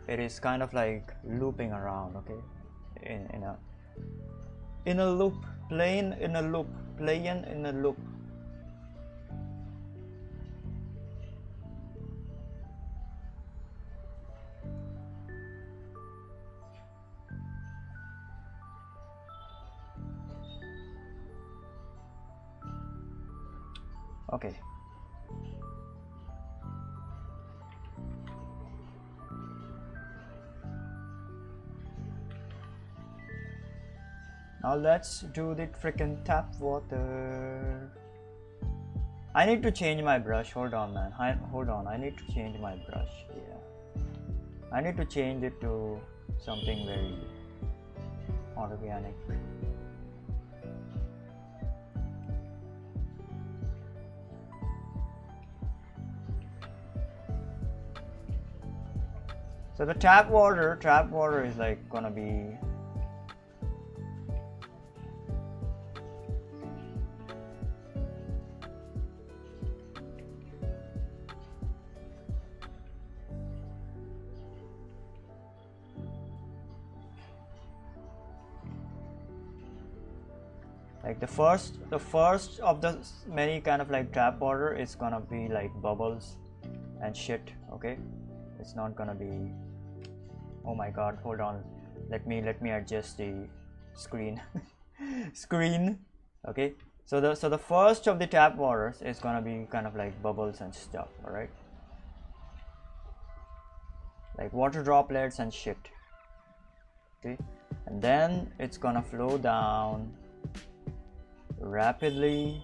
S1: it is kind of like looping around, okay, in a loop, playing in a loop. Okay. Now let's do the freaking tap water. I need to change my brush. Hold on, man. Hold on. I need to change my brush. Yeah. I need to change it to something very organic. So the tap water is like gonna be like the first of the many kind of like tap water is gonna be like bubbles and shit, okay? It's not gonna be, oh my god, hold on, let me adjust the screen okay? So the first of the tap waters is gonna be kind of like bubbles and stuff, all right, like water droplets and shit, okay? And then it's gonna flow down rapidly.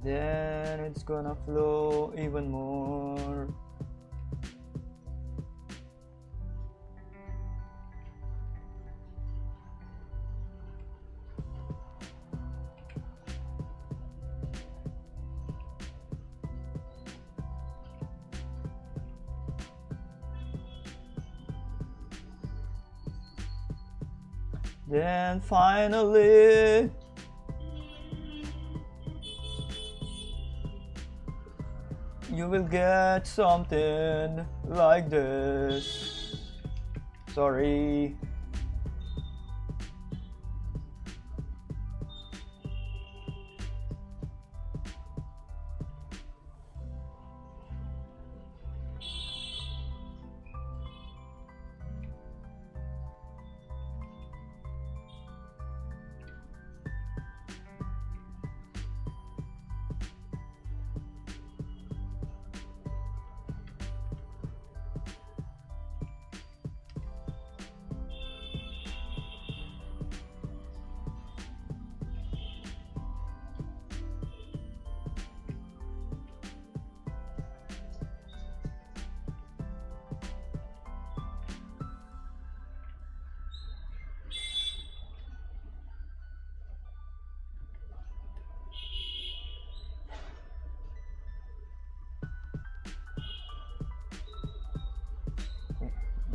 S1: Then it's gonna flow even more. Then finally you will get something like this. Sorry.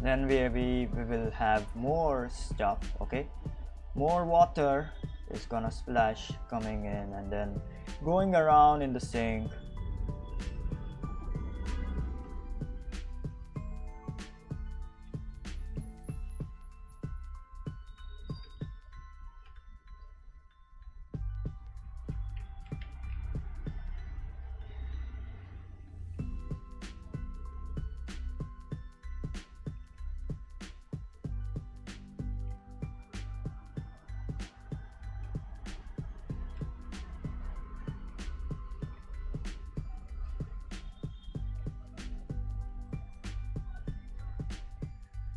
S1: Then we will have more stuff, okay? More water is gonna splash coming in and then going around in the sink.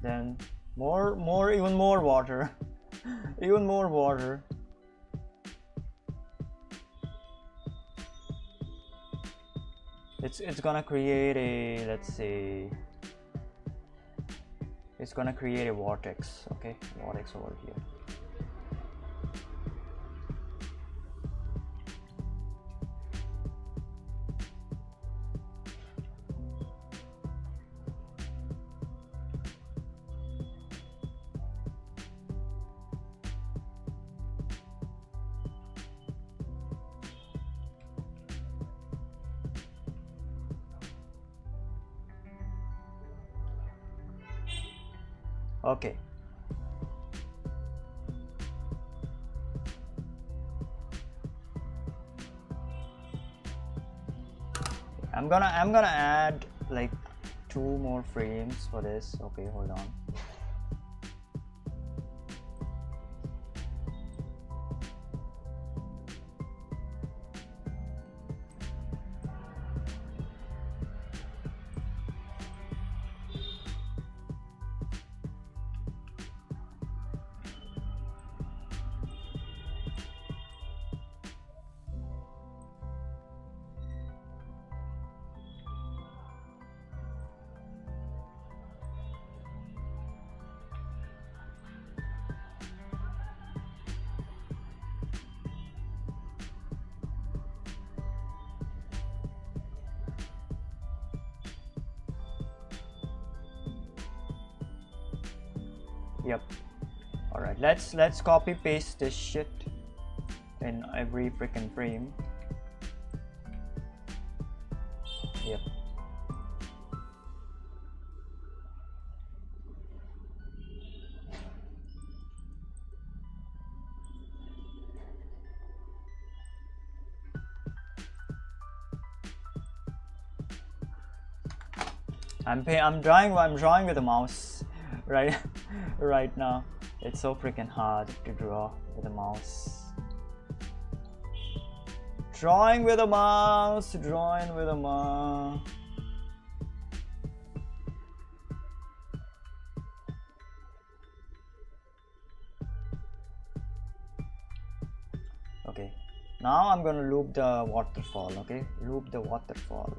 S1: Then even more water even more water. It's gonna create a, let's say, it's gonna create a vortex. Okay, vortex over here. Okay. I'm gonna add like 2 more frames for this. Okay, hold on. Yep. All right, let's copy paste this shit in every freaking frame. Yep. I'm drawing with a mouse right right now. It's so freaking hard to draw with a mouse. Drawing with a mouse. Okay, now I'm gonna loop the waterfall. Okay, loop the waterfall.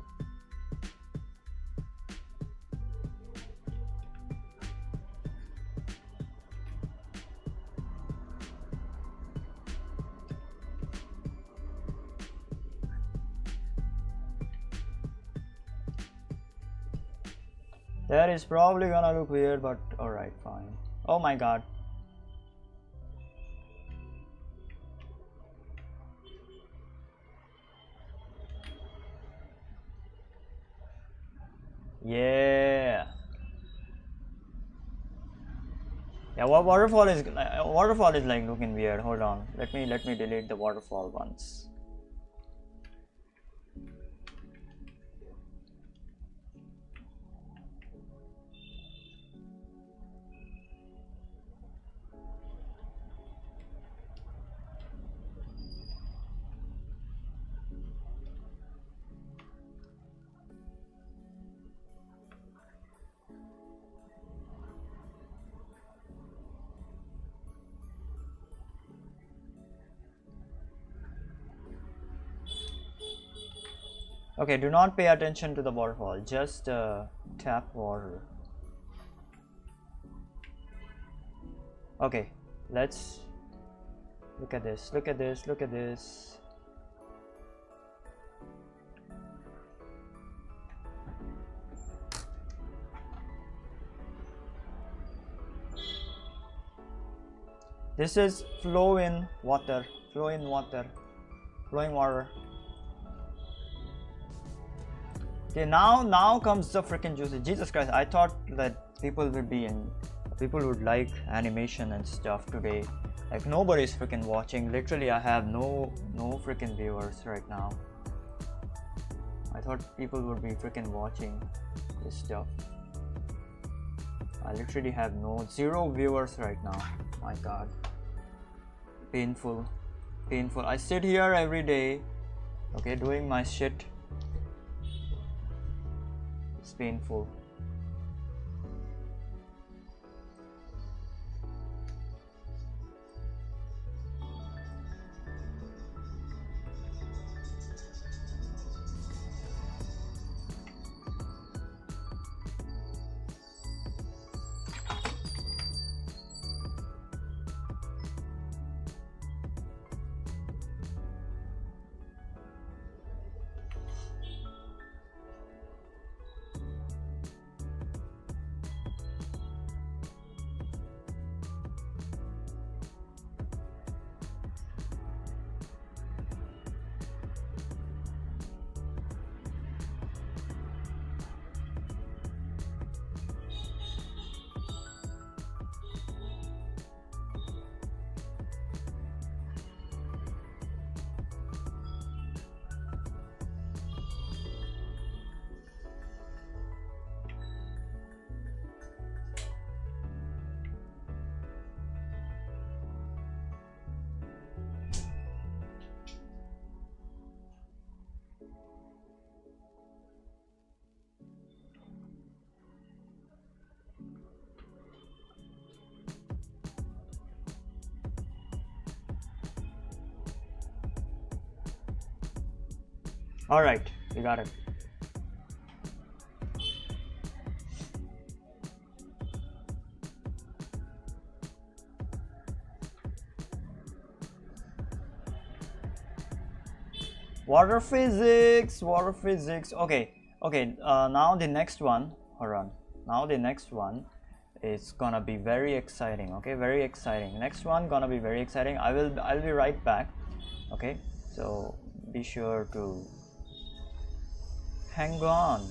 S1: That is probably gonna look weird, but alright, fine. Oh my god. Yeah. Yeah, waterfall is like looking weird. Hold on. Let me delete the waterfall once. Okay, do not pay attention to the waterfall, just tap water. Okay, let's look at this. This is flowing water. Okay, now comes the freaking juicy. Jesus Christ, I thought that people would like animation and stuff today. Like nobody's freaking watching. Literally, I have no freaking viewers right now. I thought people would be freaking watching this stuff. I literally have 0 viewers right now. My god. Painful. I sit here every day, okay, doing my shit. It's painful. All right, we got it. Water physics, water physics. Okay, okay. Now the next one. Hold on. Now the next one is gonna be very exciting. Okay, very exciting. Next one gonna be very exciting. I'll be right back. Okay, so be sure to hang on.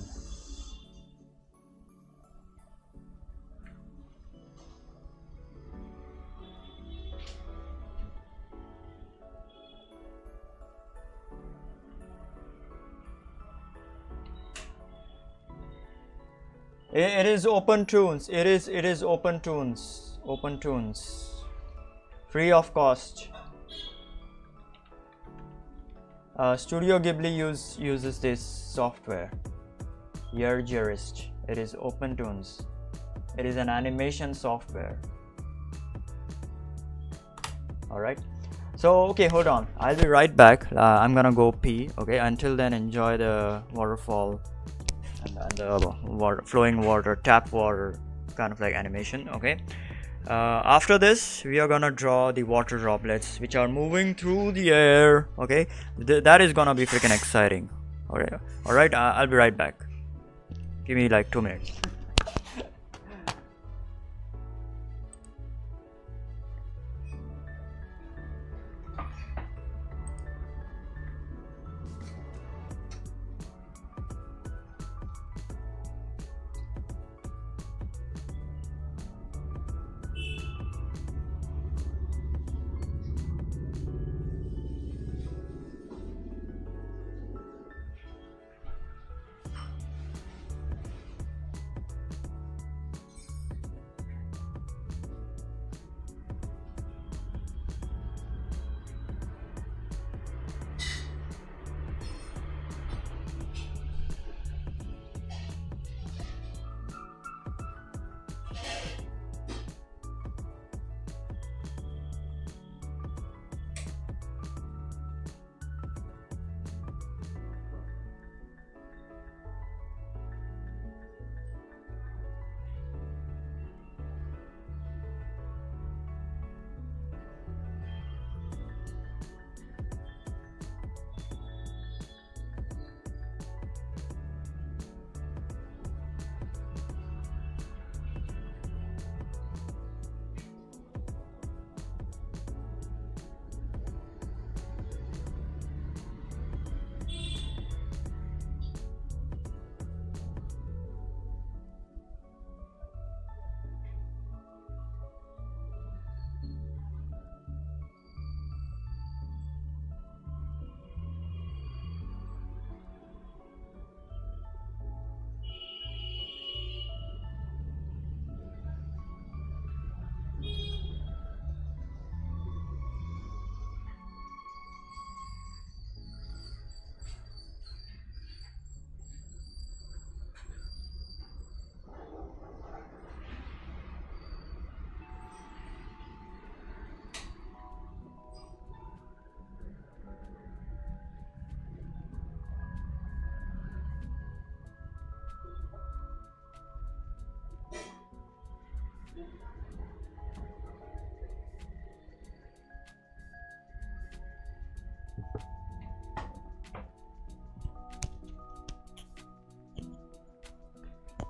S1: It is open tunes. It is open tunes. Open tunes. Free of cost. Studio Ghibli uses this software. Year Jurist. It is open tunes. It is an animation software. Alright. So okay, hold on. I'll be right back. I'm gonna go pee. Okay. Until then, enjoy the waterfall and the water, flowing water, tap water kind of like animation. Okay. After this, we are gonna draw the water droplets which are moving through the air. Okay, that is gonna be freaking exciting. All right. I'll be right back. Give me like 2 minutes.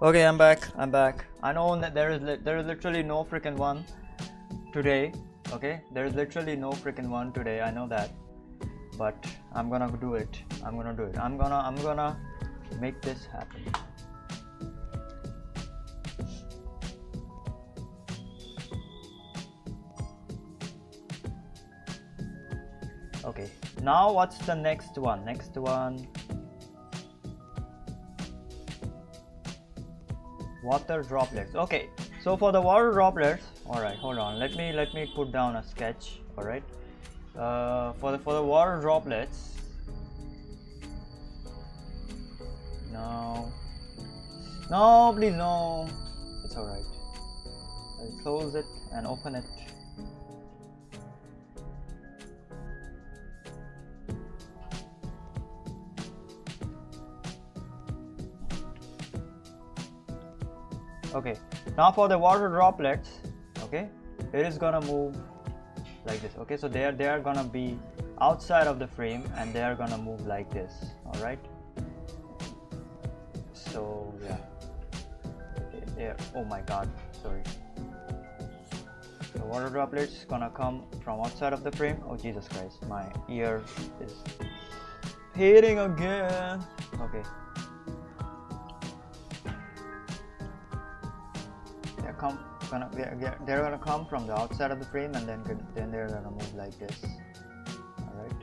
S1: Okay, I'm back. I know that there is literally no freaking one today. Okay, there is literally no freaking one today. I know that, but I'm gonna do it. I'm gonna make this happen. Okay, now what's the next one? Water droplets. Okay, so for the water droplets, all right, hold on, let me put down a sketch. All right, for the water droplets, no, please, no, it's all right. I'll close it and open it. Okay, now for the water droplets, okay, it is gonna move like this. Okay, so they are gonna be outside of the frame and they are gonna move like this. All right, so yeah, there. Oh my god, sorry. The water droplets gonna come from outside of the frame. Oh Jesus Christ, my ear is hitting again. Okay, they're gonna come from the outside of the frame and then they're gonna move like this. All right.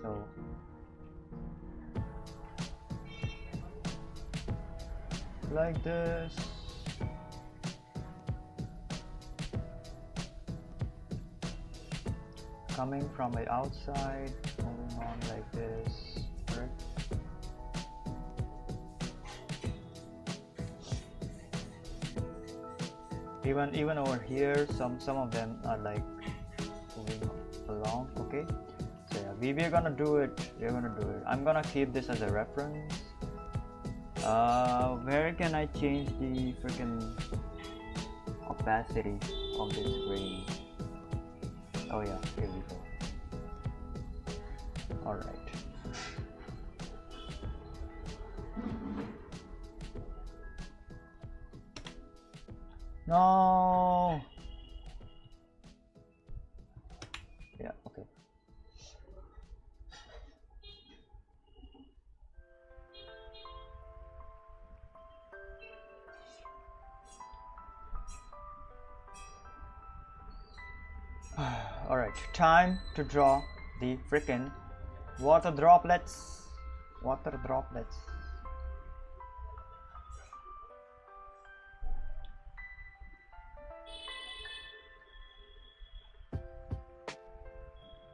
S1: So like this. Coming from the outside, moving on like this, right? Even over here, some of them are like moving along. Okay, so yeah, we're gonna do it. I'm gonna keep this as a reference. Where can I change the freaking opacity of this screen? Oh yeah, here we go. All right. No. Yeah, okay. All right, time to draw the freaking water droplets.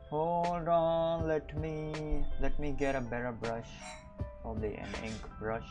S1: Hold on, let me get a better brush, probably an ink brush.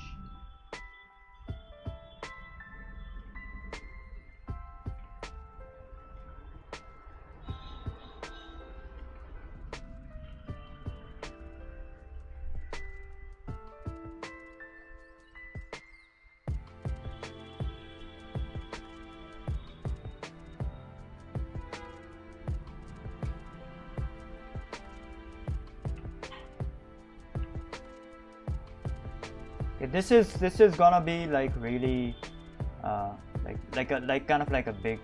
S1: This is gonna be like really like kind of like a big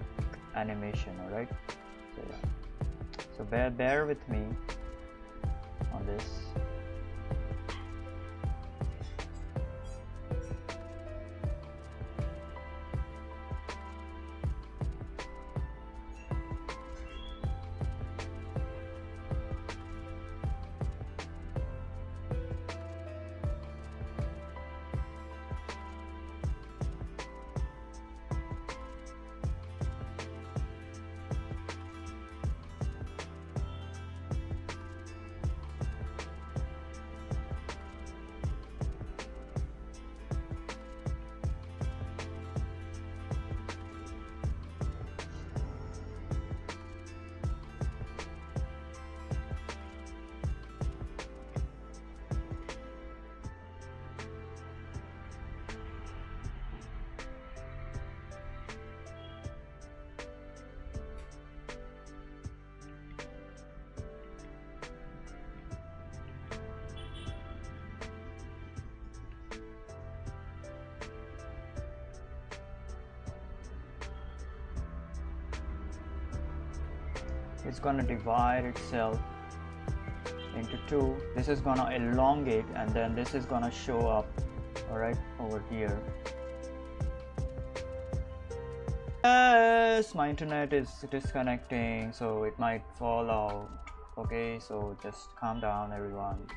S1: animation. All right, so yeah, so bear with me on this. It's gonna divide itself into two. This is gonna elongate and then this is gonna show up, all right, over here. Yes, my internet is disconnecting, so it might fall out. Okay, so just calm down, everyone.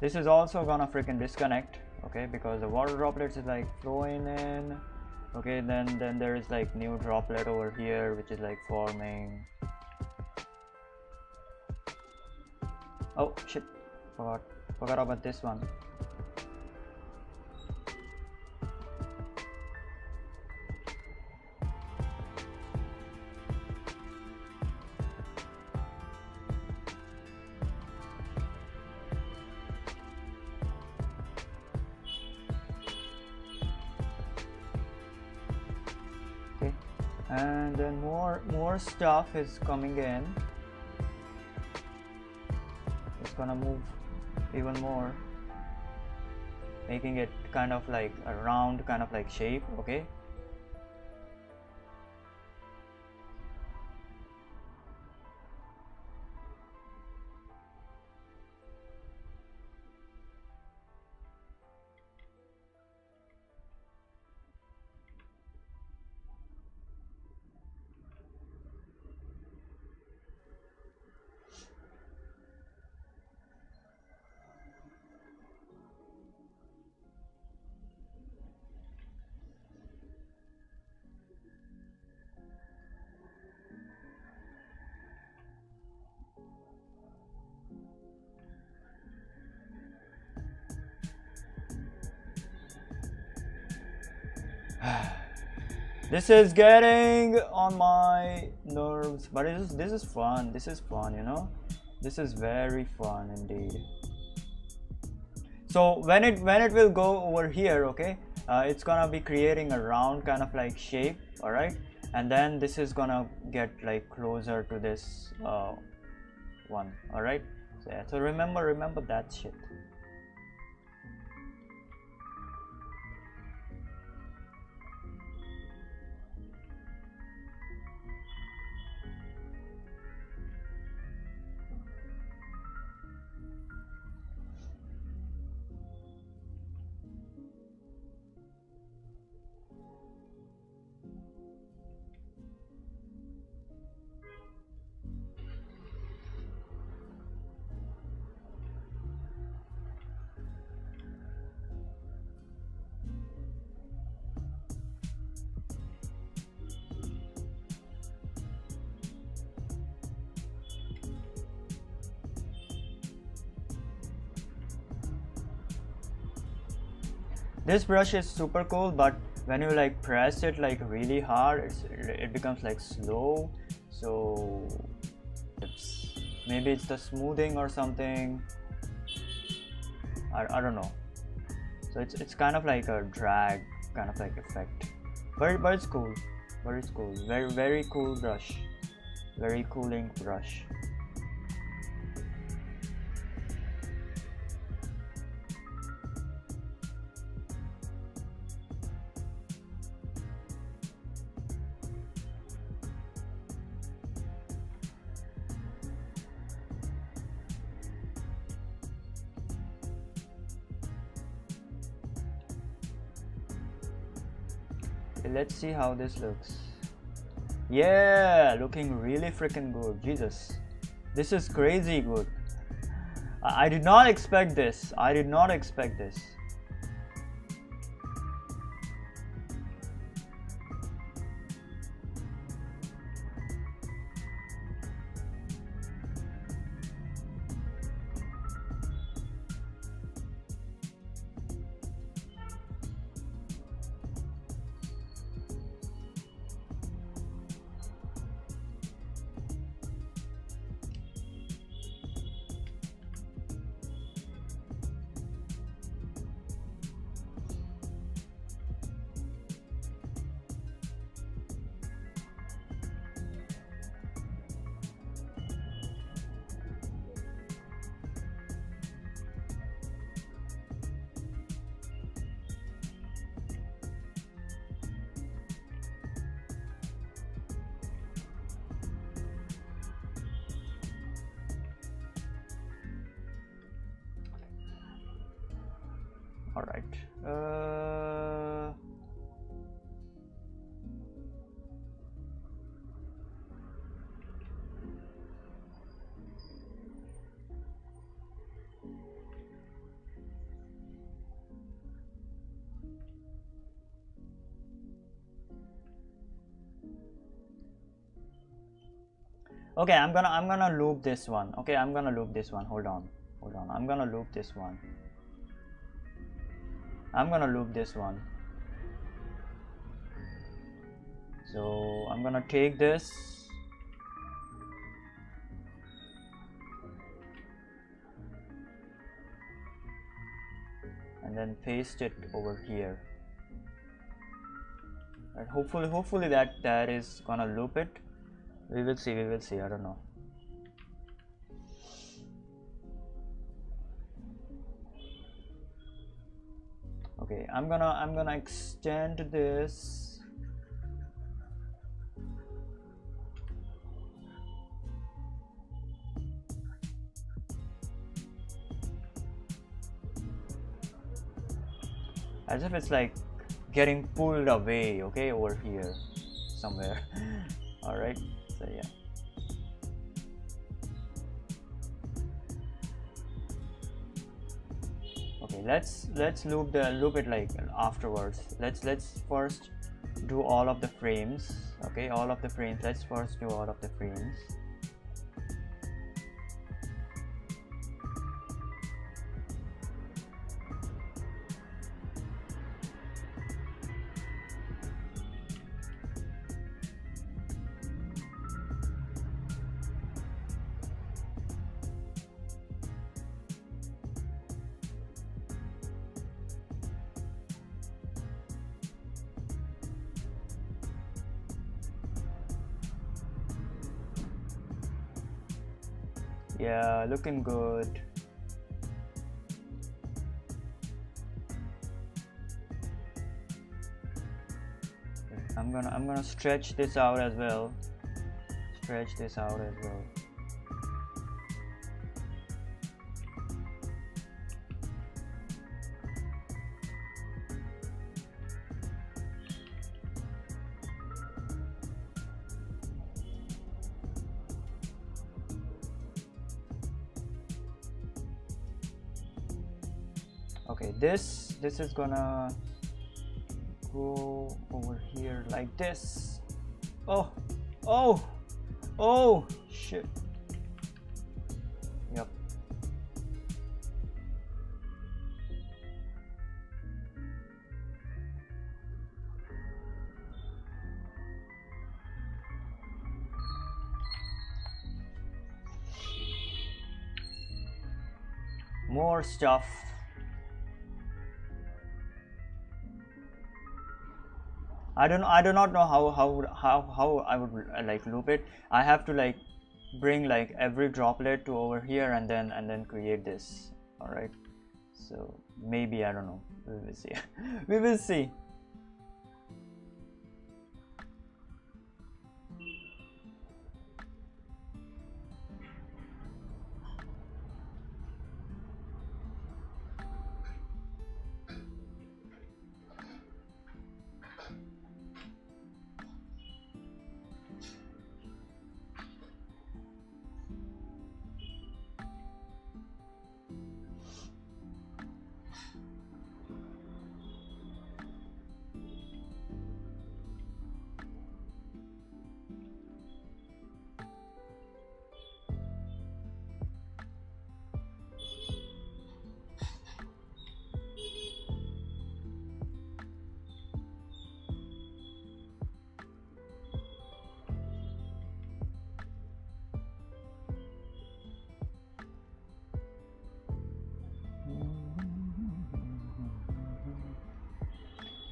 S1: This is also gonna freaking disconnect, okay, because the water droplets is like flowing in. Okay, then there is like new droplet over here which is like forming. Oh shit, forgot about this one. Okay, and then more stuff is coming in. It's gonna move even more, making it kind of like a round kind of like shape. Okay, this is getting on my nerves, but this is fun. This is fun, you know. This is very fun indeed. So when it will go over here, okay, it's gonna be creating a round kind of like shape, all right, and then this is gonna get like closer to this one, all right. So, yeah, so remember that shit. This brush is super cool, but when you like press it like really hard, it becomes like slow. So maybe it's the smoothing or something. I don't know. So it's kind of like a drag kind of like effect, but it's cool. But it's cool. Very cool brush. Very cooling brush. Let's see how this looks. Yeah, looking really freaking good. Jesus, this is crazy good. I did not expect this. I did not expect this. All right. Okay, I'm gonna loop this one. Okay, I'm gonna loop this one. Hold on. I'm gonna loop this one. So I'm gonna take this, and then paste it over here. Right, hopefully that is gonna loop it. We will see. I don't know. Okay, I'm gonna extend this. As if it's like getting pulled away, okay, over here somewhere. All right, so yeah. Okay, let's loop it like afterwards. Let's first do all of the frames. Okay, all of the frames. Let's first do all of the frames. Yeah, looking good. I'm gonna stretch this out as well. Okay, this is gonna go over here like this. Oh shit. Yep. More stuff. I do not know how I would like loop it. I have to like bring like every droplet to over here and then create this. All right, so maybe, I don't know, we will see. We will see.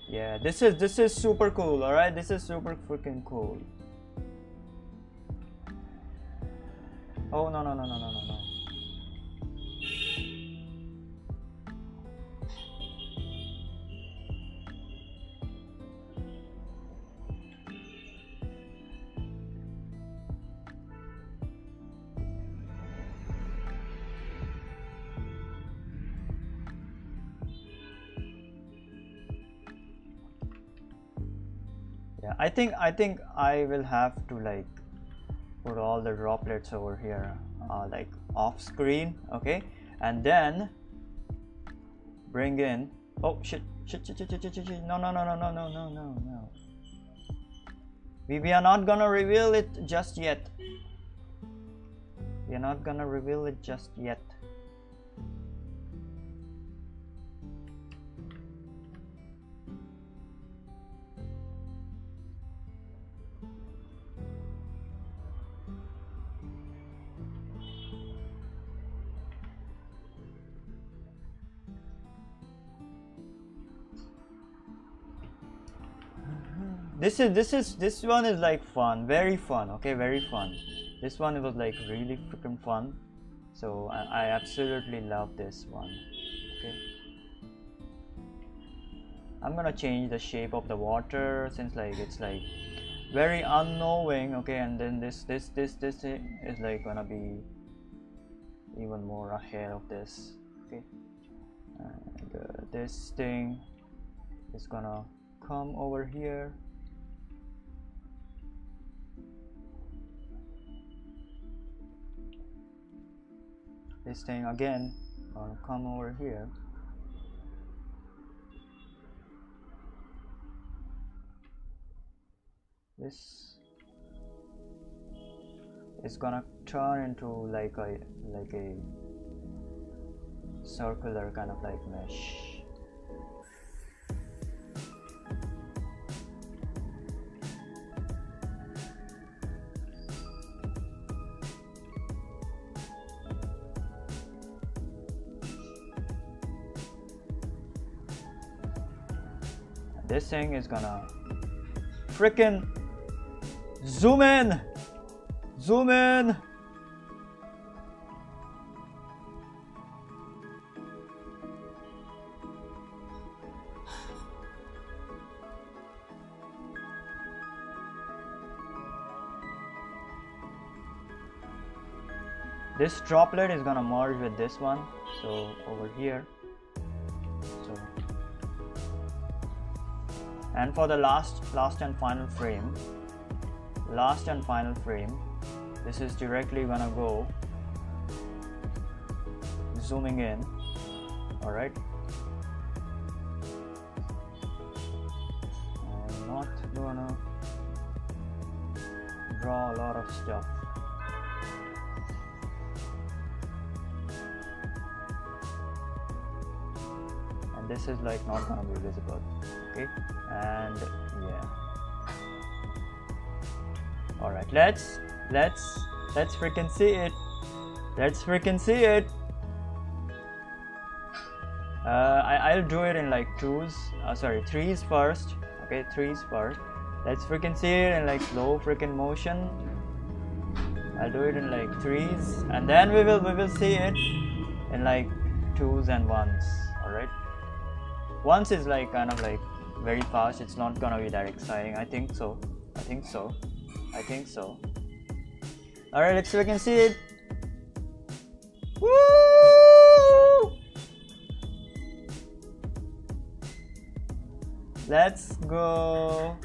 S1: Yeah, this is super cool. All right, this is super freaking cool. Oh no. Yeah, I think I will have to like put all the droplets over here, like off screen. Okay, and then bring in, oh shit, no, we are not gonna reveal it just yet. we're not gonna reveal it just yet. This one is like fun, very fun. Okay, very fun. This one was like really freaking fun. So I absolutely love this one. Okay, I'm gonna change the shape of the water since like it's like very unknowing. Okay, and then this thing is like gonna be even more ahead of this. Okay, and this thing is gonna come over here. This thing again gonna come over here. This is gonna turn into like a circular kind of like mesh. This thing is gonna freaking zoom in. This droplet is gonna merge with this one, so over here. And for the last and final frame, this is directly gonna go zooming in. All right, I'm not gonna draw a lot of stuff. And this is like not gonna be visible. Okay, and yeah. All right, let's freaking see it. I'll do it in like threes first. Okay, threes first. Let's freaking see it in like slow freaking motion. I'll do it in like threes, and then we will see it in like twos and ones. All right. Ones is like kind of like very fast. It's not gonna be that exciting. I think so. All right, let's freaking see it. Woo! Let's go.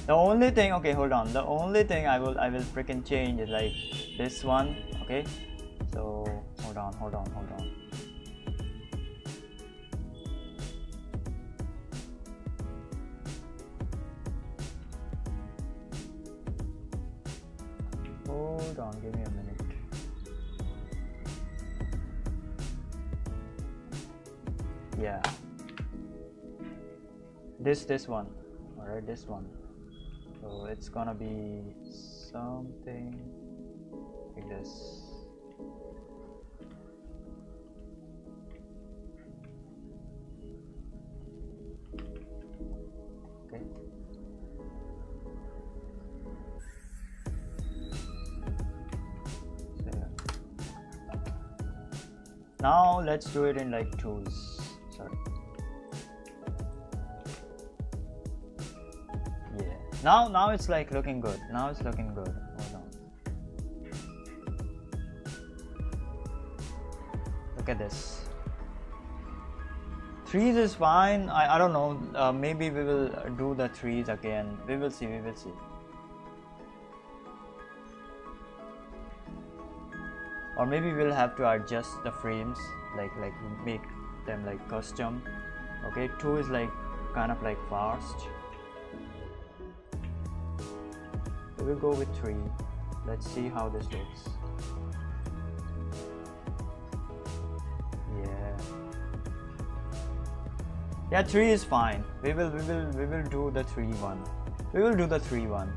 S1: The only thing, okay, hold on. The only thing I will freaking change is like this one. Okay, so hold on. Hold on, give me a minute. Yeah, this one. All right, this one. So it's gonna be something like this. Okay. Now let's do it in like twos. Sorry. Yeah. Now it's like looking good. Hold on. Look at this. Threes is fine. I don't know. Maybe we will do the threes again. We will see. Or maybe we'll have to adjust the frames, like make them like custom. Okay, 2 is like kind of like fast. We will go with 3. Let's see how this looks. Yeah, 3 is fine. We will do the 3 one. We will do the 3 one.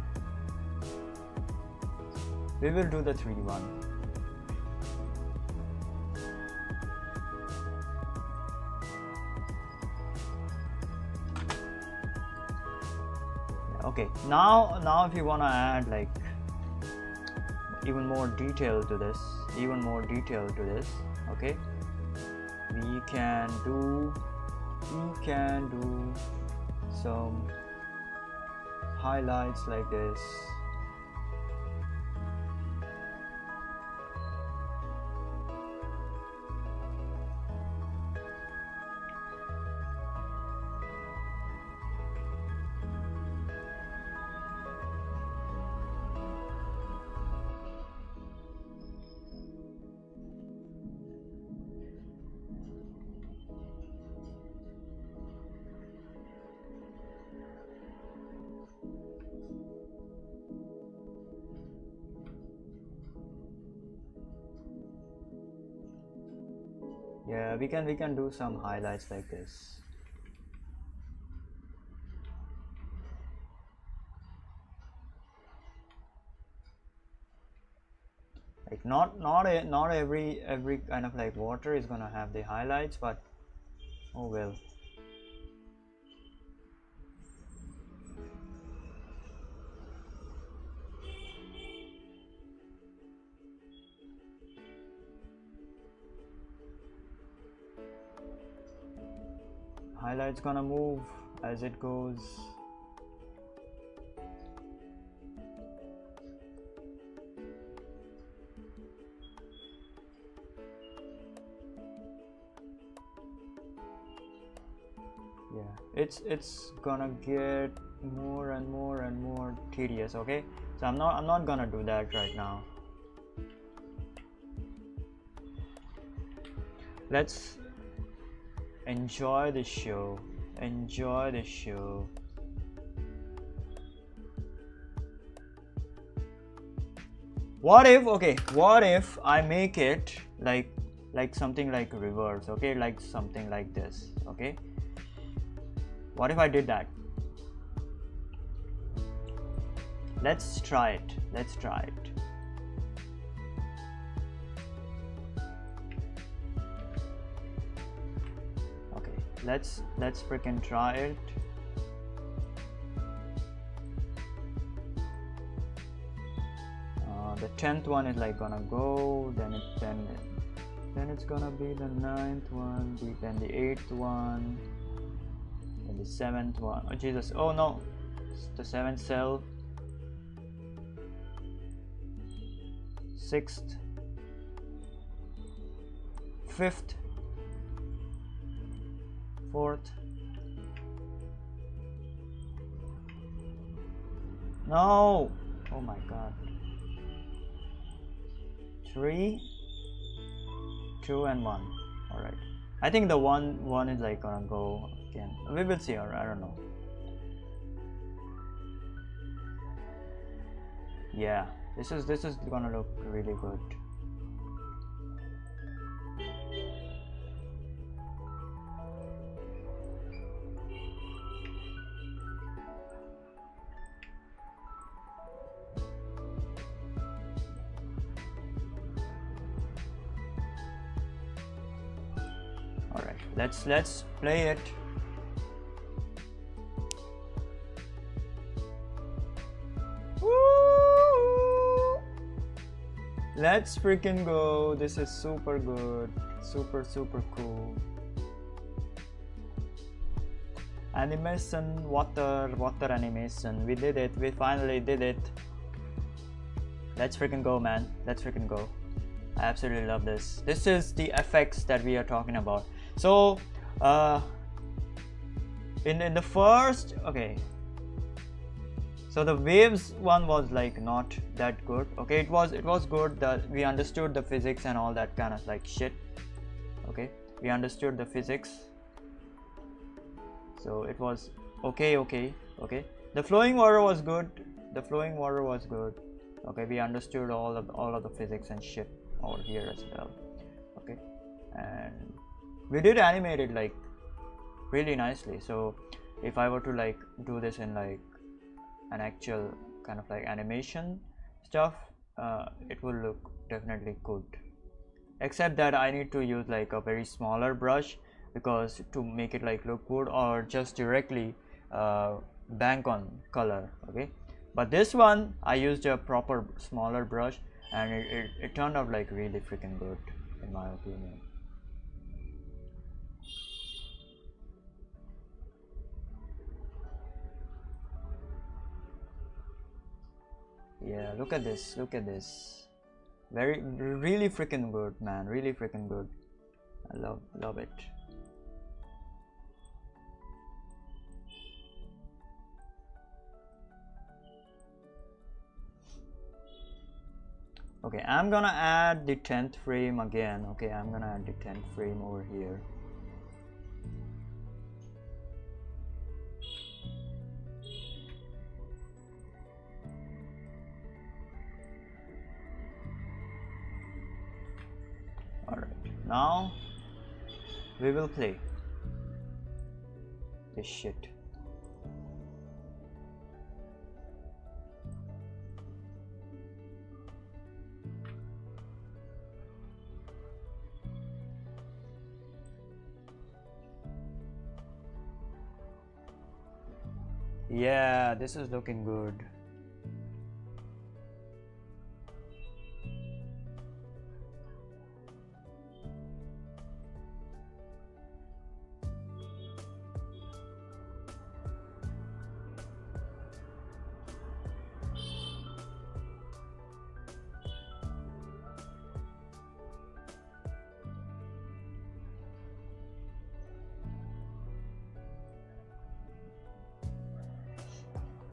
S1: We will do the 3 one. Okay, now if you want to add like even more detail to this, okay, we can do some highlights like this. Yeah, we can do some highlights like this. Like not every kind of like water is gonna have the highlights, but oh well. Highlights gonna move as it goes. Yeah, it's gonna get more and more tedious. Okay, so I'm not gonna do that right now. Let's enjoy the show. What if I make it like something like reverse, okay, like something like this, okay? What if I did that? Let's try it. Okay, let's freaking try it. The 10th one is like gonna go, then it's gonna be the 9th one, then the 8th one, then the 7th one. Oh Jesus! Oh no! It's the 7th cell. 6th, 5th, 4th. No! Oh my God. 3, 2, and 1. All right. I think the one is like gonna go again. We will see. Or I don't know. Yeah, this is gonna look really good. All right, let's play it. Woo! Let's freaking go. This is super good, super cool. Animation, water animation. We did it. We finally did it. Let's freaking go, man. Let's freaking go. I absolutely love this. This is the effects that we are talking about. So in the first, okay, so the waves one was like not that good. Okay, it was good that we understood the physics and all that kind of like shit. Okay, we understood the physics, so it was okay. The flowing water was good. Okay, we understood all of the physics and shit over here as well. Okay, and we did animate it like really nicely. So if I were to like do this in like an actual kind of like animation stuff, it will look definitely good, except that I need to use like a very smaller brush, because to make it like look good, or just directly bank on color. Okay, but this one I used a proper smaller brush, and it turned out like really freaking good in my opinion. Yeah, look at this, look at this. Really freaking good, man, really freaking good. I love it. Okay, I'm gonna add the 10th frame again. Okay, I'm gonna add the 10th frame over here. Alright, now we will play this shit. Yeah, this is looking good.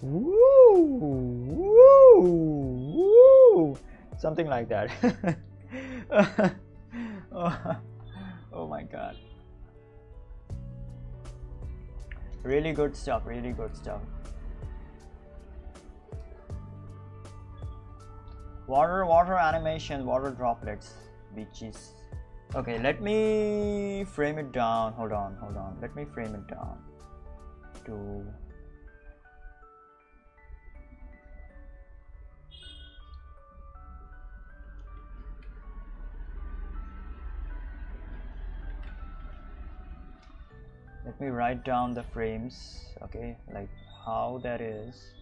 S1: Woo, woo, woo. Something like that. Oh my god. Really good stuff, really good stuff. Water animation, water droplets, beaches. Okay, let me frame it down. Hold on. Let me frame it down to let me write down the frames. Okay, like how that is.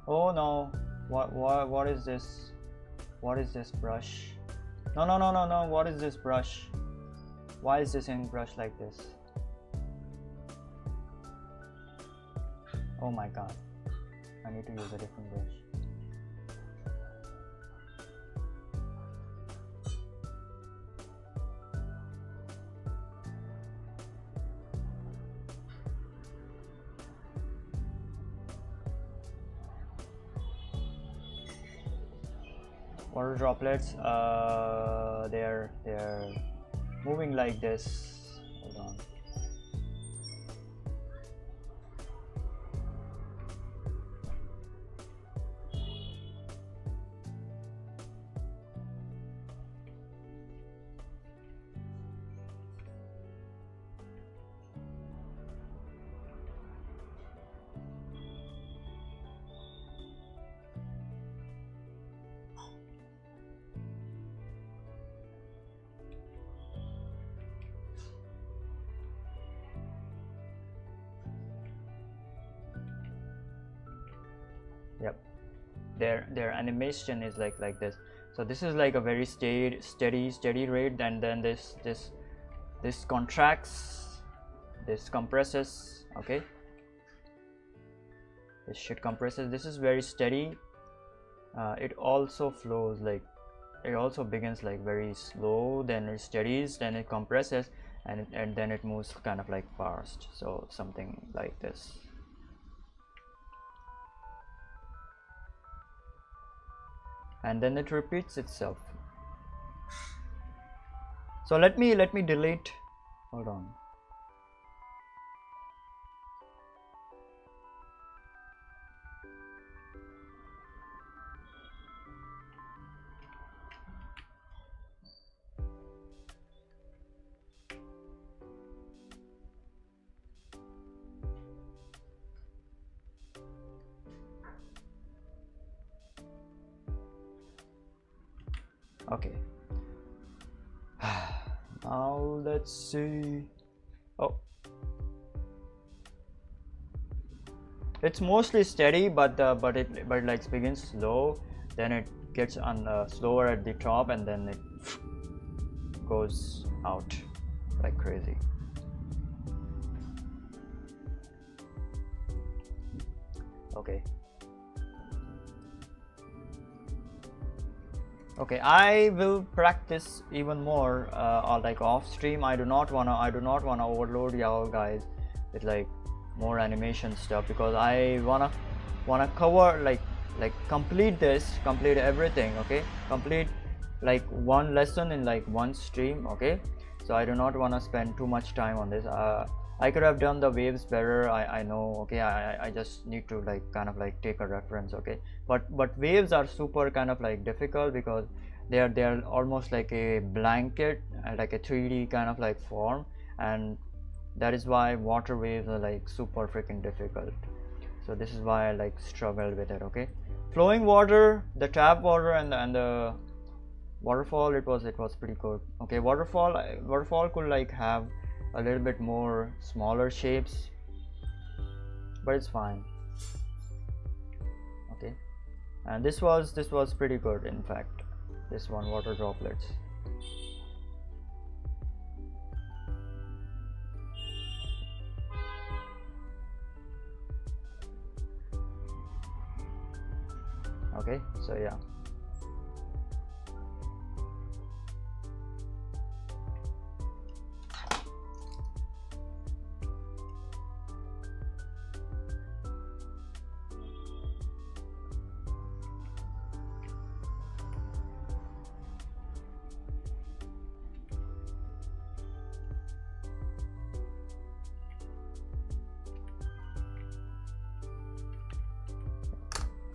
S1: Oh no, what is this? What is this brush? No, what is this brush? Why is this ink brush like this? Oh my god, I need to use a different brush. Water droplets, they're moving like this. Hold on. Yep, their animation is like this. So this is like a very steady rate, and then this contracts, this compresses. Okay, this shit compresses. This is very steady. It also flows like, it also begins like very slow, then it steadies, then it compresses, and then it moves kind of like fast. So something like this. And then it repeats itself. So let me delete. Hold on. Okay. Now let's see. Oh, it's mostly steady, but it like begins slow, then it gets on slower at the top, and then it goes out like crazy. Okay. Okay, I will practice even more like off stream. I do not wanna overload y'all guys with like more animation stuff, because I wanna cover like complete everything. Okay, complete like one lesson in like one stream. Okay, so I do not want to spend too much time on this. I could have done the waves better, I know. Okay, I just need to like kind of like take a reference. Okay, but waves are super kind of like difficult, because they are almost like a blanket, like a 3D kind of like form, and that is why water waves are like super freaking difficult. So this is why I like struggled with it. Okay, flowing water, the tap water, and the waterfall, it was pretty good. Okay, waterfall could like have a little bit more smaller shapes, but it's fine. Okay, and this was pretty good. In fact, this one, water droplets. Okay, so yeah.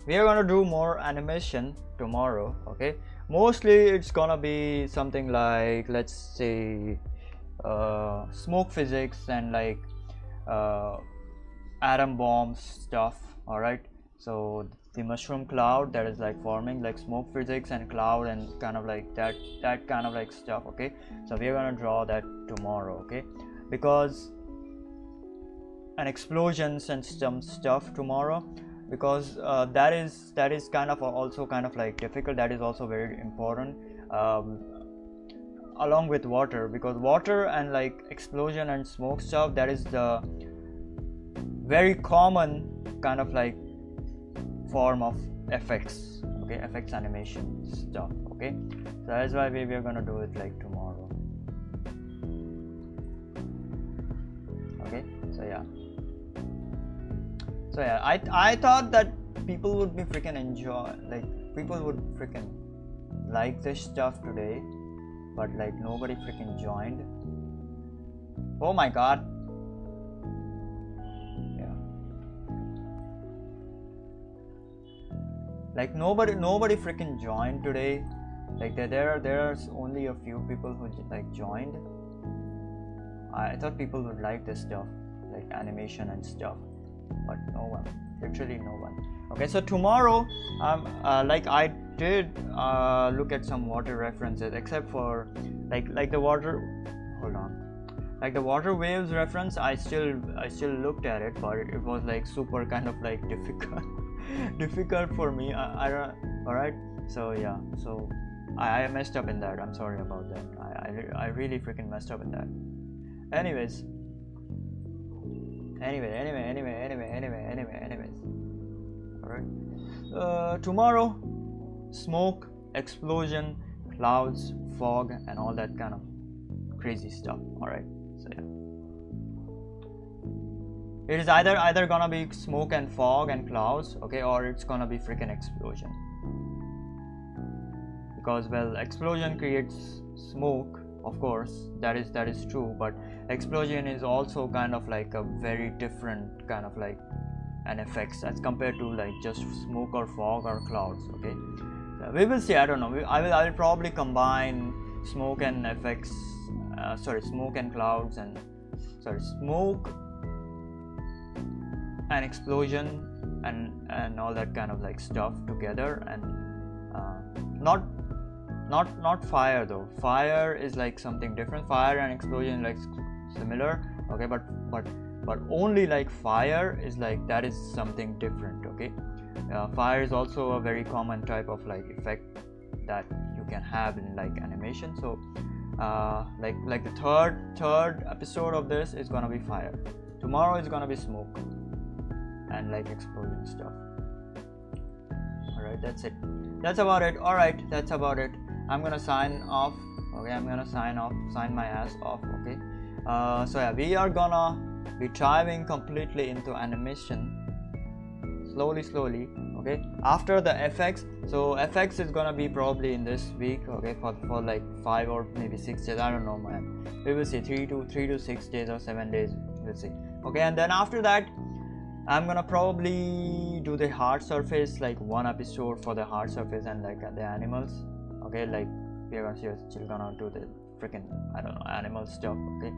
S1: We are gonna do more animation tomorrow. Okay, mostly it's gonna be something like, let's say, smoke physics and like atom bombs stuff. All right, so the mushroom cloud that is like forming, like smoke physics and cloud and kind of like that kind of like stuff. Okay, so we are gonna draw that tomorrow. Okay, because and explosions and some stuff tomorrow, because that is kind of also kind of like difficult. That is also very important, along with water, because water and like explosion and smoke stuff, that is the very common kind of like form of effects. Okay, effects animation stuff. Okay, so that's why we are gonna do it like tomorrow. Okay, so yeah. So yeah, I thought that people would be freaking people would freaking like this stuff today, but like nobody freaking joined. Oh my god. Yeah. Like nobody freaking joined today. Like there are only a few people who like joined. I thought people would like this stuff, like animation and stuff, but no one, literally no one. Okay, so tomorrow like I did look at some water references, except for like the water, hold on, like the water waves reference. I still looked at it, but it was like super kind of like difficult for me. I don't. All right, so yeah, so I messed up in that. I'm sorry about that. I really freaking messed up in that. Anyways, all right, tomorrow, smoke, explosion, clouds, fog, and all that kind of crazy stuff. All right, so yeah, it is either gonna be smoke and fog and clouds, okay, or it's gonna be freaking explosion, because well, explosion creates smoke, of course, that is true, but explosion is also kind of like a very different kind of like an effects as compared to like just smoke or fog or clouds. Okay, so we will see. I don't know, I will probably combine smoke and effects, smoke and clouds, and smoke and explosion and all that kind of like stuff together, and not fire though. Fire is like something different. Fire and explosion like similar, okay, but only like fire is like, that is something different, okay. Fire is also a very common type of like effect that you can have in like animation. So like the third episode of this is gonna be fire. Tomorrow is gonna be smoke and like explosion stuff. Alright, that's it. That's about it. Alright, that's about it. I'm gonna sign off. Okay, I'm gonna sign my ass off. Okay. So yeah, we are gonna be diving completely into animation slowly. Okay, after the FX. So FX is gonna be probably in this week. Okay, for like 5 or maybe 6 days. I don't know, man. We will see. 3 to 6 days or 7 days. We'll see. Okay, and then after that, I'm gonna probably do the hard surface, like 1 episode for the hard surface and like the animals. Okay, like we are still gonna do the freaking, I don't know, animal stuff. Okay,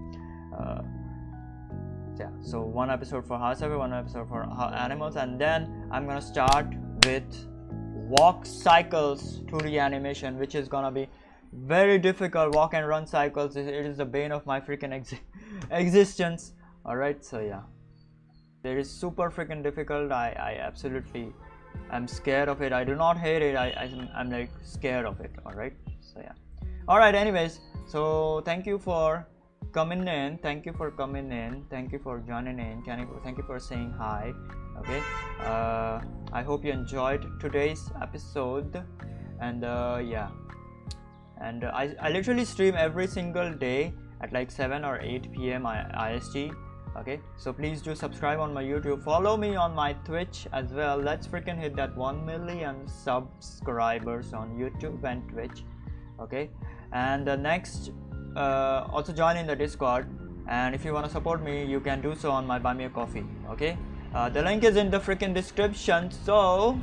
S1: yeah, so 1 episode for hard surface, 1 episode for animals, and then I'm gonna start with walk cycles 2D animation, which is gonna be very difficult. Walk and run cycles, it is the bane of my freaking existence. Alright, so yeah, it is super freaking difficult. I absolutely am scared of it. I do not hate it. I'm like scared of it. Alright, so yeah. Alright, anyways, so thank you for coming in. Thank you for coming in. Thank you for joining in. Thank you for saying hi. Okay, I hope you enjoyed today's episode. And yeah, and I literally stream every single day at like 7 or 8 p.m. IST. Okay, so please do subscribe on my YouTube, follow me on my Twitch as well. Let's freaking hit that 1 million subscribers on YouTube and Twitch. Okay, and the next also join in the Discord, and if you want to support me, you can do so on my Buy Me a Coffee. Okay, the link is in the freaking description, so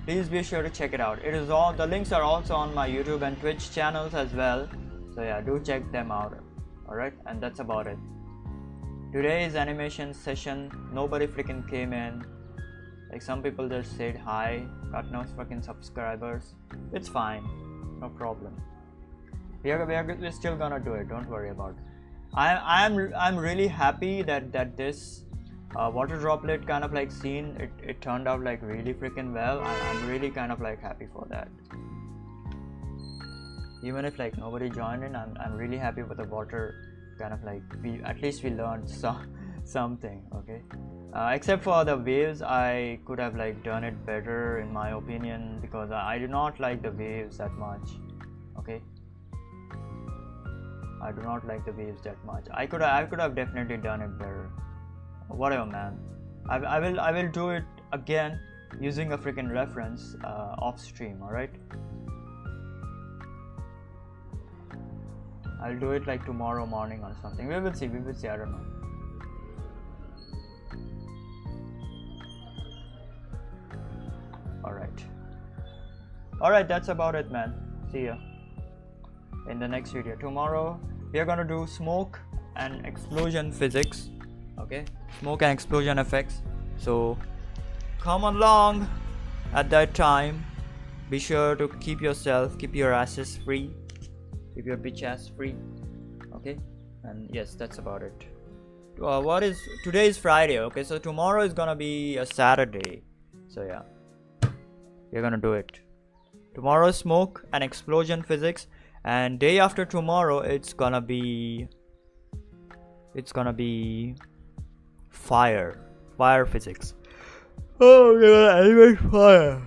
S1: please be sure to check it out. It is all, the links are also on my YouTube and Twitch channels as well, so yeah, do check them out. Alright, and that's about it. Today's animation session, nobody freaking came in. Like some people just said hi, got no freaking subscribers. It's fine, no problem. We're still gonna do it. Don't worry about it. I'm really happy that this water droplet kind of like scene, it turned out like really freaking well. I'm really kind of like happy for that. Even if like nobody joined in, I'm really happy with the water. Kind of like at least we learned something. Okay, except for the waves, I could have like done it better in my opinion, because I do not like the waves that much. Okay, I do not like the waves that much. I could have definitely done it better. Whatever, man. I will do it again using a freaking reference off stream. All right, I'll do it like tomorrow morning or something. We will see. I don't know. Alright, that's about it, man. See ya in the next video. Tomorrow we are gonna do smoke and explosion physics. Okay, smoke and explosion effects. So come along at that time. Be sure to keep your asses free. Keep your bitch ass free. Okay, and yes, that's about it. Today is Friday. Okay, so tomorrow is gonna be a Saturday. So yeah, we're gonna do it. Tomorrow smoke and explosion physics, and day after tomorrow it's gonna be fire physics. Oh, we're gonna animate fire.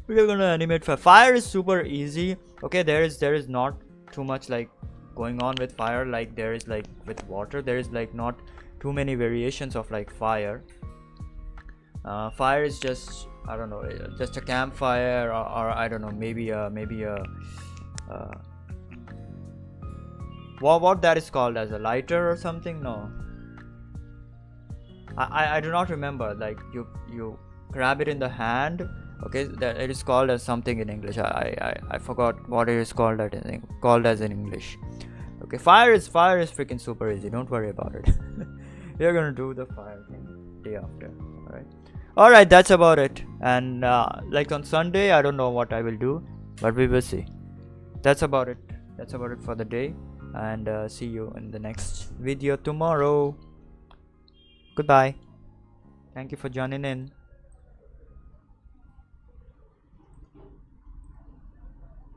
S1: We're gonna animate fire. Fire is super easy. Okay, there is not too much like going on with fire like there is like with water. There is like not too many variations of like fire. Fire is just, I don't know, just a campfire, or I don't know, maybe a what that is called, as a lighter or something. No, I do not remember. Like you grab it in the hand. Okay, that it is called as something in English. I forgot what it is called as in English. Okay, fire is freaking super easy. Don't worry about it. We are gonna do the fire thing day after. Alright, that's about it. And like on Sunday, I don't know what I will do, but we will see. that's about it. That's about it for the day, and see you in the next video tomorrow. Goodbye. Thank you for joining in.